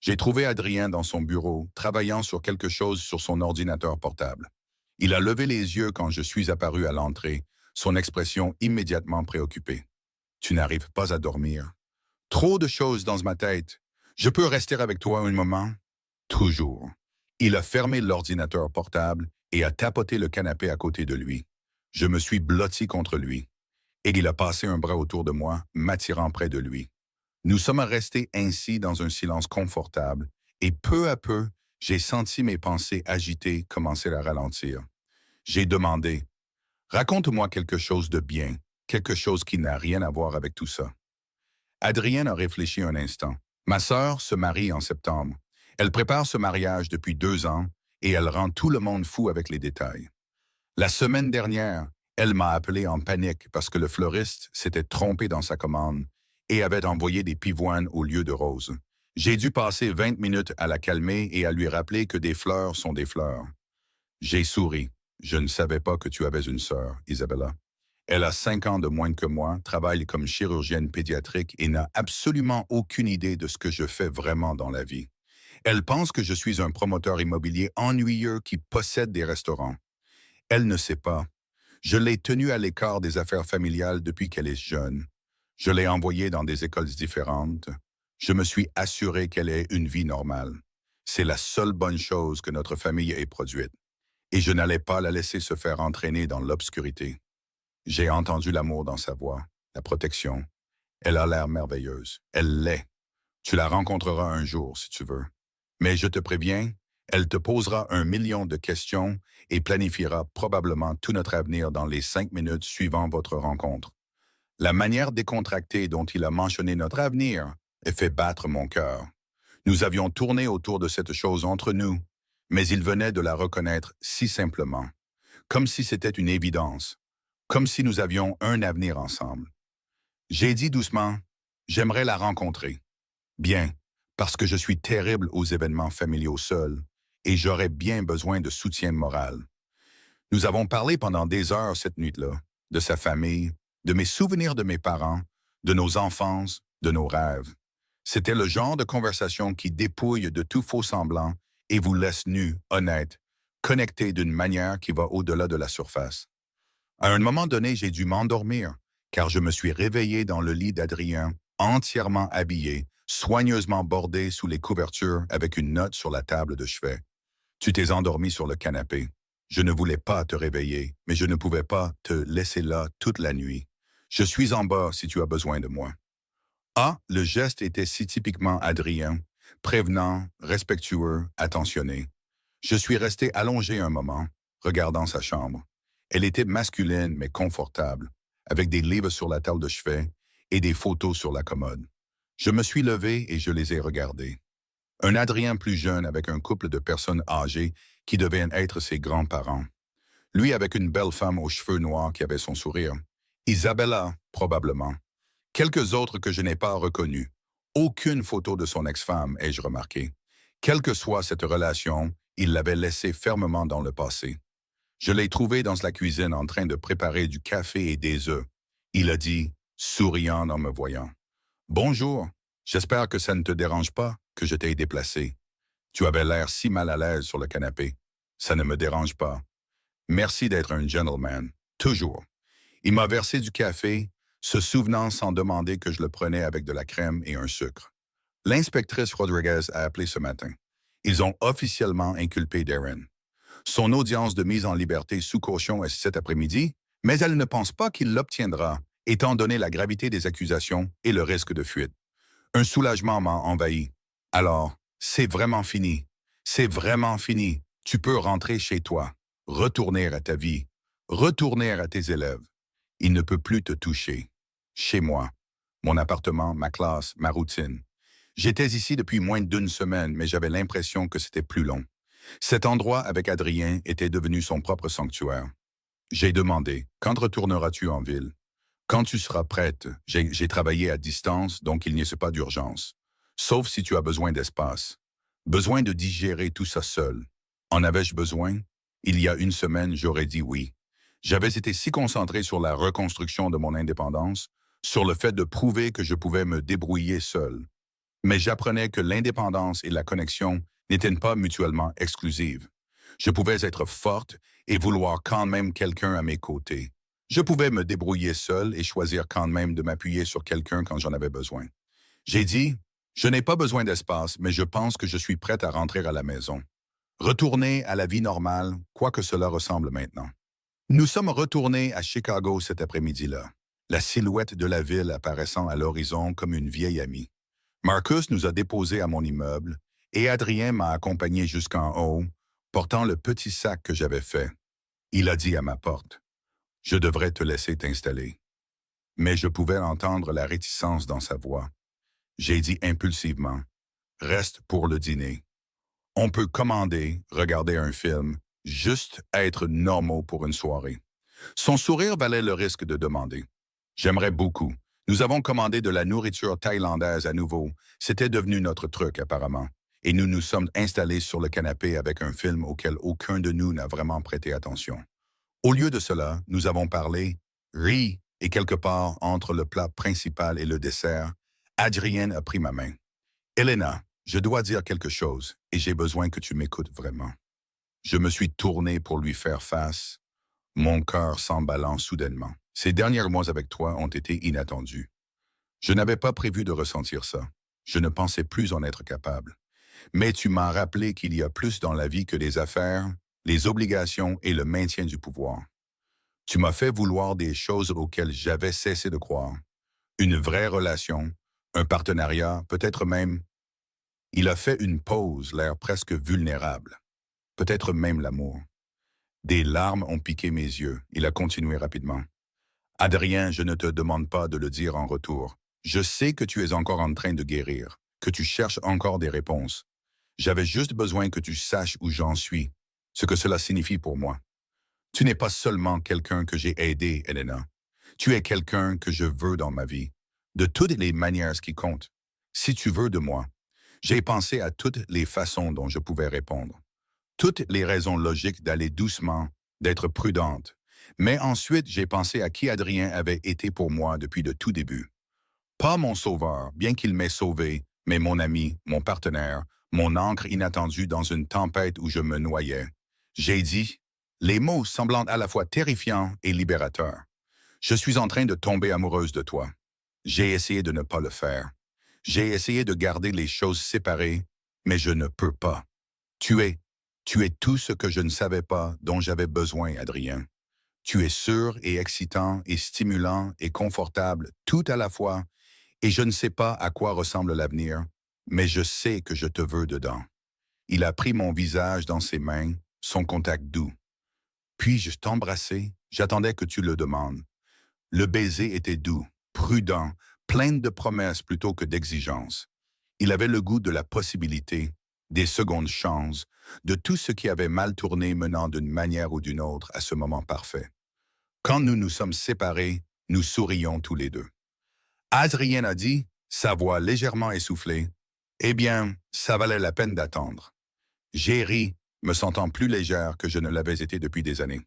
Speaker 1: J'ai trouvé Adrien dans son bureau, travaillant sur quelque chose sur son ordinateur portable. Il a levé les yeux quand je suis apparu à l'entrée, son expression immédiatement préoccupée. « Tu n'arrives pas à dormir. »« Trop de choses dans ma tête. Je peux rester avec toi un moment? » « Toujours. » Il a fermé l'ordinateur portable et a tapoté le canapé à côté de lui. Je me suis blotti contre lui. Et il a passé un bras autour de moi, m'attirant près de lui. Nous sommes restés ainsi dans un silence confortable, et peu à peu, j'ai senti mes pensées agitées commencer à ralentir. J'ai demandé, « Raconte-moi quelque chose de bien, quelque chose qui n'a rien à voir avec tout ça. » Adrien a réfléchi un instant. « Ma sœur se marie en septembre. Elle prépare ce mariage depuis 2 ans, et elle rend tout le monde fou avec les détails. La semaine dernière, elle m'a appelé en panique parce que le fleuriste s'était trompé dans sa commande et avait envoyé des pivoines au lieu de roses. J'ai dû passer 20 minutes à la calmer et à lui rappeler que des fleurs sont des fleurs. J'ai souri. Je ne savais pas que tu avais une sœur, Isabella. Elle a 5 ans de moins que moi, travaille comme chirurgienne pédiatrique et n'a absolument aucune idée de ce que je fais vraiment dans la vie. Elle pense que je suis un promoteur immobilier ennuyeux qui possède des restaurants. Elle ne sait pas. Je l'ai tenue à l'écart des affaires familiales depuis qu'elle est jeune. Je l'ai envoyée dans des écoles différentes. Je me suis assuré qu'elle ait une vie normale. C'est la seule bonne chose que notre famille ait produite. Et je n'allais pas la laisser se faire entraîner dans l'obscurité. J'ai entendu l'amour dans sa voix, la protection. Elle a l'air merveilleuse. Elle l'est. Tu la rencontreras un jour, si tu veux. Mais je te préviens, elle te posera 1 million de questions et planifiera probablement tout notre avenir dans les 5 minutes suivant votre rencontre. La manière décontractée dont il a mentionné notre avenir a fait battre mon cœur. Nous avions tourné autour de cette chose entre nous, mais il venait de la reconnaître si simplement, comme si c'était une évidence, comme si nous avions un avenir ensemble. J'ai dit doucement, j'aimerais la rencontrer. Bien, parce que je suis terrible aux événements familiaux seul, et j'aurais bien besoin de soutien moral. Nous avons parlé pendant des heures cette nuit-là, de sa famille, de mes souvenirs de mes parents, de nos enfances, de nos rêves. C'était le genre de conversation qui dépouille de tout faux semblant et vous laisse nus, honnêtes, connectés d'une manière qui va au-delà de la surface. À un moment donné, j'ai dû m'endormir, car je me suis réveillé dans le lit d'Adrien, entièrement habillé, soigneusement bordé sous les couvertures avec une note sur la table de chevet. Tu t'es endormi sur le canapé. Je ne voulais pas te réveiller, mais je ne pouvais pas te laisser là toute la nuit. Je suis en bas si tu as besoin de moi. Ah, le geste était si typiquement Adrien, prévenant, respectueux, attentionné. Je suis resté allongé un moment, regardant sa chambre. Elle était masculine mais confortable, avec des livres sur la table de chevet et des photos sur la commode. Je me suis levé et je les ai regardés. Un Adrien plus jeune avec un couple de personnes âgées qui devaient être ses grands-parents. Lui avec une belle femme aux cheveux noirs qui avait son sourire. Isabella, probablement. Quelques autres que je n'ai pas reconnus. Aucune photo de son ex-femme, ai-je remarqué. Quelle que soit cette relation, il l'avait laissée fermement dans le passé. Je l'ai trouvé dans la cuisine en train de préparer du café et des œufs. Il a dit, souriant en me voyant. Bonjour, j'espère que ça ne te dérange pas que je t'ai déplacé. Tu avais l'air si mal à l'aise sur le canapé. Ça ne me dérange pas. Merci d'être un gentleman, toujours. Il m'a versé du café, se souvenant sans demander que je le prenais avec de la crème et un sucre. L'inspectrice Rodriguez a appelé ce matin. Ils ont officiellement inculpé Darren. Son audience de mise en liberté sous caution est cet après-midi, mais elle ne pense pas qu'il l'obtiendra, étant donné la gravité des accusations et le risque de fuite. Un soulagement m'a envahi. Alors, c'est vraiment fini. C'est vraiment fini. Tu peux rentrer chez toi, retourner à ta vie, retourner à tes élèves. Il ne peut plus te toucher. Chez moi, mon appartement, ma classe, ma routine. J'étais ici depuis moins d'une semaine, mais j'avais l'impression que c'était plus long. Cet endroit avec Adrien était devenu son propre sanctuaire. J'ai demandé, quand retourneras-tu en ville? Quand tu seras prête, j'ai travaillé à distance, donc il n'y a pas d'urgence. Sauf si tu as besoin d'espace. Besoin de digérer tout ça seul. En avais-je besoin? Il y a une semaine, j'aurais dit oui. J'avais été si concentré sur la reconstruction de mon indépendance, sur le fait de prouver que je pouvais me débrouiller seul. Mais j'apprenais que l'indépendance et la connexion n'étaient pas mutuellement exclusives. Je pouvais être forte et vouloir quand même quelqu'un à mes côtés. Je pouvais me débrouiller seul et choisir quand même de m'appuyer sur quelqu'un quand j'en avais besoin. J'ai dit, je n'ai pas besoin d'espace, mais je pense que je suis prête à rentrer à la maison. Retourner à la vie normale, quoi que cela ressemble maintenant. Nous sommes retournés à Chicago cet après-midi-là, la silhouette de la ville apparaissant à l'horizon comme une vieille amie. Marcus nous a déposés à mon immeuble et Adrien m'a accompagné jusqu'en haut, portant le petit sac que j'avais fait. Il a dit à ma porte, « Je devrais te laisser t'installer. » Mais je pouvais entendre la réticence dans sa voix. J'ai dit impulsivement, « Reste pour le dîner. On peut commander, regarder un film, juste être normaux pour une soirée. » Son sourire valait le risque de demander. « J'aimerais beaucoup. Nous avons commandé de la nourriture thaïlandaise à nouveau. C'était devenu notre truc, apparemment. Et nous nous sommes installés sur le canapé avec un film auquel aucun de nous n'a vraiment prêté attention. Au lieu de cela, nous avons parlé, ri, et quelque part entre le plat principal et le dessert, Adrienne a pris ma main. « Elena, je dois dire quelque chose, et j'ai besoin que tu m'écoutes vraiment. » Je me suis tourné pour lui faire face, mon cœur s'emballant soudainement. Ces derniers mois avec toi ont été inattendus. Je n'avais pas prévu de ressentir ça. Je ne pensais plus en être capable. Mais tu m'as rappelé qu'il y a plus dans la vie que les affaires, les obligations et le maintien du pouvoir. Tu m'as fait vouloir des choses auxquelles j'avais cessé de croire. Une vraie relation, un partenariat, peut-être même... Il a fait une pause, l'air presque vulnérable. Peut-être même l'amour. Des larmes ont piqué mes yeux. Il a continué rapidement. Adrien, je ne te demande pas de le dire en retour. Je sais que tu es encore en train de guérir, que tu cherches encore des réponses. J'avais juste besoin que tu saches où j'en suis, ce que cela signifie pour moi. Tu n'es pas seulement quelqu'un que j'ai aidé, Elena. Tu es quelqu'un que je veux dans ma vie, de toutes les manières qui comptent. Si tu veux de moi, j'ai pensé à toutes les façons dont je pouvais répondre, toutes les raisons logiques d'aller doucement, d'être prudente. Mais ensuite, j'ai pensé à qui Adrien avait été pour moi depuis le tout début. Pas mon sauveur, bien qu'il m'ait sauvé, mais mon ami, mon partenaire, mon ancre inattendue dans une tempête où je me noyais. J'ai dit, les mots semblant à la fois terrifiants et libérateurs. Je suis en train de tomber amoureuse de toi. J'ai essayé de ne pas le faire. J'ai essayé de garder les choses séparées, mais je ne peux pas. Tu es, tu es tout ce que je ne savais pas dont j'avais besoin, Adrien. Tu es sûr et excitant et stimulant et confortable tout à la fois, et je ne sais pas à quoi ressemble l'avenir, mais je sais que je te veux dedans. Il a pris mon visage dans ses mains, son contact doux. Puis-je t'embrasser? J'attendais que tu le demandes. Le baiser était doux, prudent, plein de promesses plutôt que d'exigences. Il avait le goût de la possibilité, des secondes chances, de tout ce qui avait mal tourné menant d'une manière ou d'une autre à ce moment parfait. Quand nous nous sommes séparés, nous sourions tous les deux. Adrien a dit, sa voix légèrement essoufflée, « Eh bien, ça valait la peine d'attendre. » J'ai ri, me sentant plus légère que je ne l'avais été depuis des années.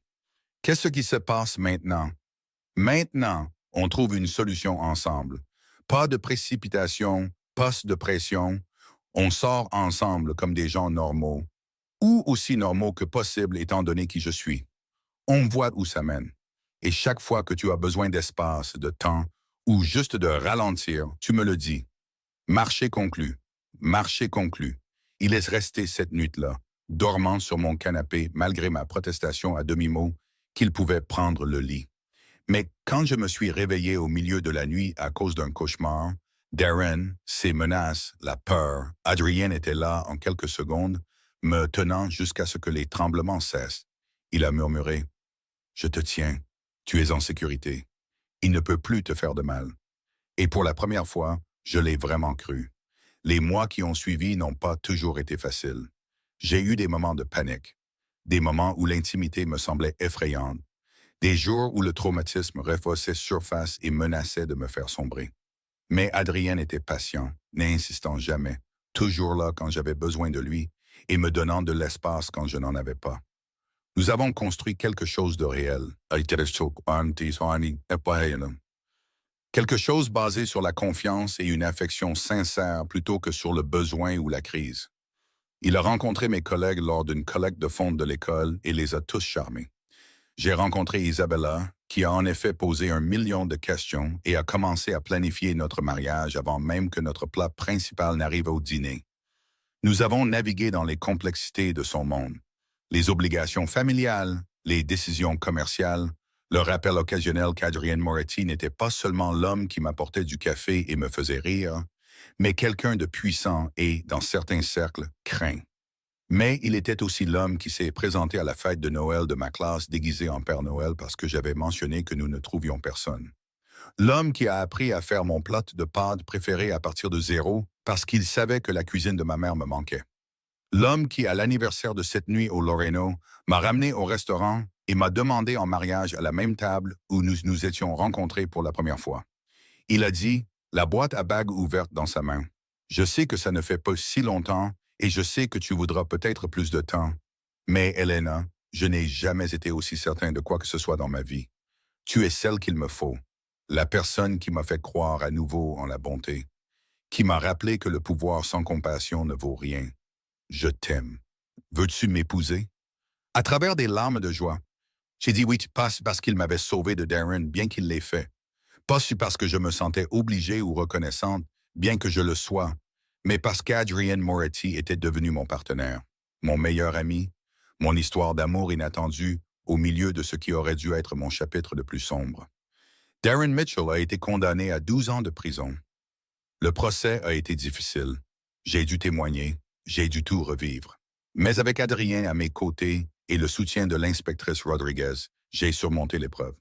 Speaker 1: Qu'est-ce qui se passe maintenant? Maintenant, on trouve une solution ensemble. Pas de précipitation, pas de pression. On sort ensemble comme des gens normaux, ou aussi normaux que possible étant donné qui je suis. On voit où ça mène. Et chaque fois que tu as besoin d'espace, de temps, ou juste de ralentir, tu me le dis. Marché conclu. Marché conclu. Il est resté cette nuit-là, dormant sur mon canapé malgré ma protestation à demi-mot qu'il pouvait prendre le lit. Mais quand je me suis réveillé au milieu de la nuit à cause d'un cauchemar, Darren, ses menaces, la peur, Adrien était là en quelques secondes, me tenant jusqu'à ce que les tremblements cessent. Il a murmuré, « Je te tiens, tu es en sécurité. Il ne peut plus te faire de mal. » Et pour la première fois, je l'ai vraiment cru. Les mois qui ont suivi n'ont pas toujours été faciles. J'ai eu des moments de panique, des moments où l'intimité me semblait effrayante, des jours où le traumatisme refaisait surface et menaçait de me faire sombrer. Mais Adrien était patient, n'insistant jamais, toujours là quand j'avais besoin de lui et me donnant de l'espace quand je n'en avais pas. Nous avons construit quelque chose de réel. Quelque chose basé sur la confiance et une affection sincère plutôt que sur le besoin ou la crise. Il a rencontré mes collègues lors d'une collecte de fonds de l'école et les a tous charmés. J'ai rencontré Isabella, qui a en effet posé 1 million de questions et a commencé à planifier notre mariage avant même que notre plat principal n'arrive au dîner. Nous avons navigué dans les complexités de son monde, les obligations familiales, les décisions commerciales, le rappel occasionnel qu'Adrien Moretti n'était pas seulement l'homme qui m'apportait du café et me faisait rire, mais quelqu'un de puissant et, dans certains cercles, craint. Mais il était aussi l'homme qui s'est présenté à la fête de Noël de ma classe déguisé en Père Noël parce que j'avais mentionné que nous ne trouvions personne. L'homme qui a appris à faire mon plat de pâtes préféré à partir de zéro parce qu'il savait que la cuisine de ma mère me manquait. L'homme qui, à l'anniversaire de cette nuit au Loreno, m'a ramené au restaurant et m'a demandé en mariage à la même table où nous nous étions rencontrés pour la première fois. Il a dit, la boîte à bagues ouverte dans sa main. « Je sais que ça ne fait pas si longtemps et je sais que tu voudras peut-être plus de temps. Mais, Elena, je n'ai jamais été aussi certain de quoi que ce soit dans ma vie. Tu es celle qu'il me faut, la personne qui m'a fait croire à nouveau en la bonté, qui m'a rappelé que le pouvoir sans compassion ne vaut rien. Je t'aime. Veux-tu m'épouser? » À travers des larmes de joie, j'ai dit oui, pas parce qu'il m'avait sauvé de Darren, bien qu'il l'ait fait. Pas parce que je me sentais obligée ou reconnaissante, bien que je le sois, mais parce qu'Adrien Moretti était devenu mon partenaire, mon meilleur ami, mon histoire d'amour inattendue au milieu de ce qui aurait dû être mon chapitre le plus sombre. Darren Mitchell a été condamné à 12 ans de prison. Le procès a été difficile. J'ai dû témoigner, j'ai dû tout revivre. Mais avec Adrien à mes côtés et le soutien de l'inspectrice Rodriguez, j'ai surmonté l'épreuve.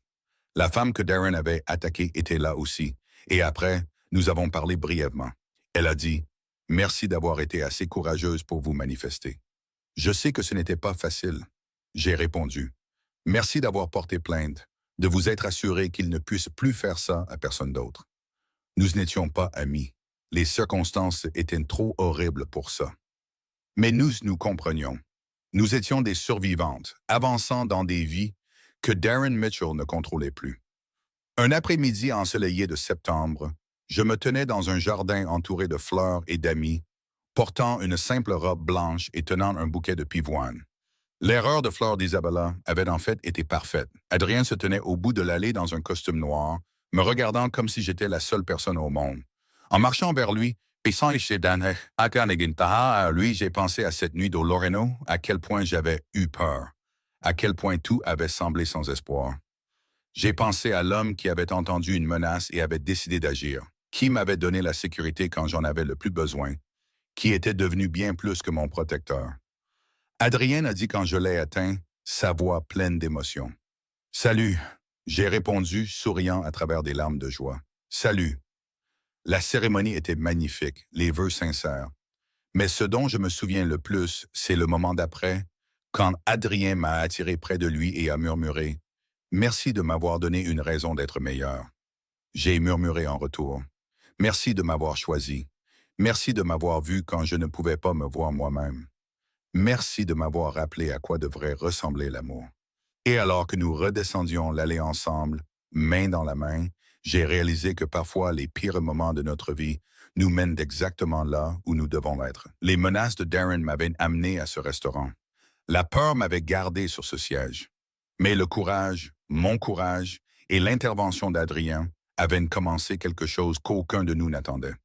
Speaker 1: La femme que Darren avait attaquée était là aussi, et après, nous avons parlé brièvement. Elle a dit, Merci d'avoir été assez courageuse pour vous manifester. Je sais que ce n'était pas facile. J'ai répondu. Merci d'avoir porté plainte, de vous être assuré qu'il ne puisse plus faire ça à personne d'autre. Nous n'étions pas amis. Les circonstances étaient trop horribles pour ça. Mais nous comprenions. Nous étions des survivantes, avançant dans des vies que Darren Mitchell ne contrôlait plus. Un après-midi ensoleillé de septembre, je me tenais dans un jardin entouré de fleurs et d'amis, portant une simple robe blanche et tenant un bouquet de pivoine. L'erreur de Fleur d'Isabella avait en fait été parfaite. Adrien se tenait au bout de l'allée dans un costume noir, me regardant comme si j'étais la seule personne au monde. En marchant vers lui, lui, j'ai pensé à cette nuit au Loreno, à quel point j'avais eu peur, à quel point tout avait semblé sans espoir. J'ai pensé à l'homme qui avait entendu une menace et avait décidé d'agir, qui m'avait donné la sécurité quand j'en avais le plus besoin, qui était devenu bien plus que mon protecteur. Adrien a dit quand je l'ai atteint, sa voix pleine d'émotion. « Salut !» J'ai répondu, souriant à travers des larmes de joie. « Salut !» La cérémonie était magnifique, les vœux sincères. Mais ce dont je me souviens le plus, c'est le moment d'après, quand Adrien m'a attiré près de lui et a murmuré « Merci de m'avoir donné une raison d'être meilleur. » J'ai murmuré en retour « Merci de m'avoir choisi. Merci de m'avoir vu quand je ne pouvais pas me voir moi-même. Merci de m'avoir rappelé à quoi devrait ressembler l'amour. » Et alors que nous redescendions l'allée ensemble, main dans la main, j'ai réalisé que parfois les pires moments de notre vie nous mènent exactement là où nous devons être. Les menaces de Darren m'avaient amené à ce restaurant. La peur m'avait gardé sur ce siège. Mais le courage, mon courage et l'intervention d'Adrien avaient commencé quelque chose qu'aucun de nous n'attendait.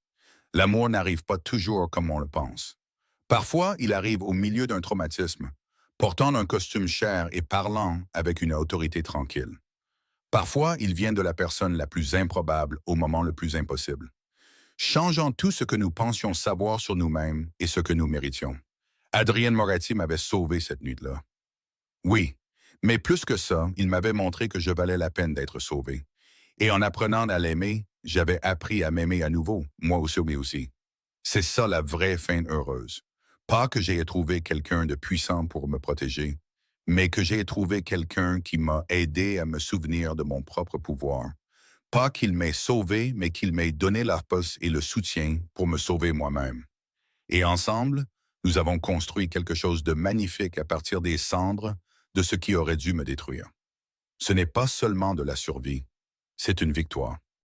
Speaker 1: L'amour n'arrive pas toujours comme on le pense. Parfois, il arrive au milieu d'un traumatisme, portant un costume cher et parlant avec une autorité tranquille. Parfois, il vient de la personne la plus improbable au moment le plus impossible, changeant tout ce que nous pensions savoir sur nous-mêmes et ce que nous méritions. Adrien Moretti m'avait sauvé cette nuit-là. Oui, mais plus que ça, il m'avait montré que je valais la peine d'être sauvé. Et en apprenant à l'aimer, j'avais appris à m'aimer à nouveau, moi aussi. C'est ça la vraie fin heureuse. Pas que j'ai trouvé quelqu'un de puissant pour me protéger, mais que j'ai trouvé quelqu'un qui m'a aidé à me souvenir de mon propre pouvoir. Pas qu'il m'ait sauvé, mais qu'il m'ait donné la force et le soutien pour me sauver moi-même. Et ensemble, nous avons construit quelque chose de magnifique à partir des cendres de ce qui aurait dû me détruire. Ce n'est pas seulement de la survie, c'est une victoire.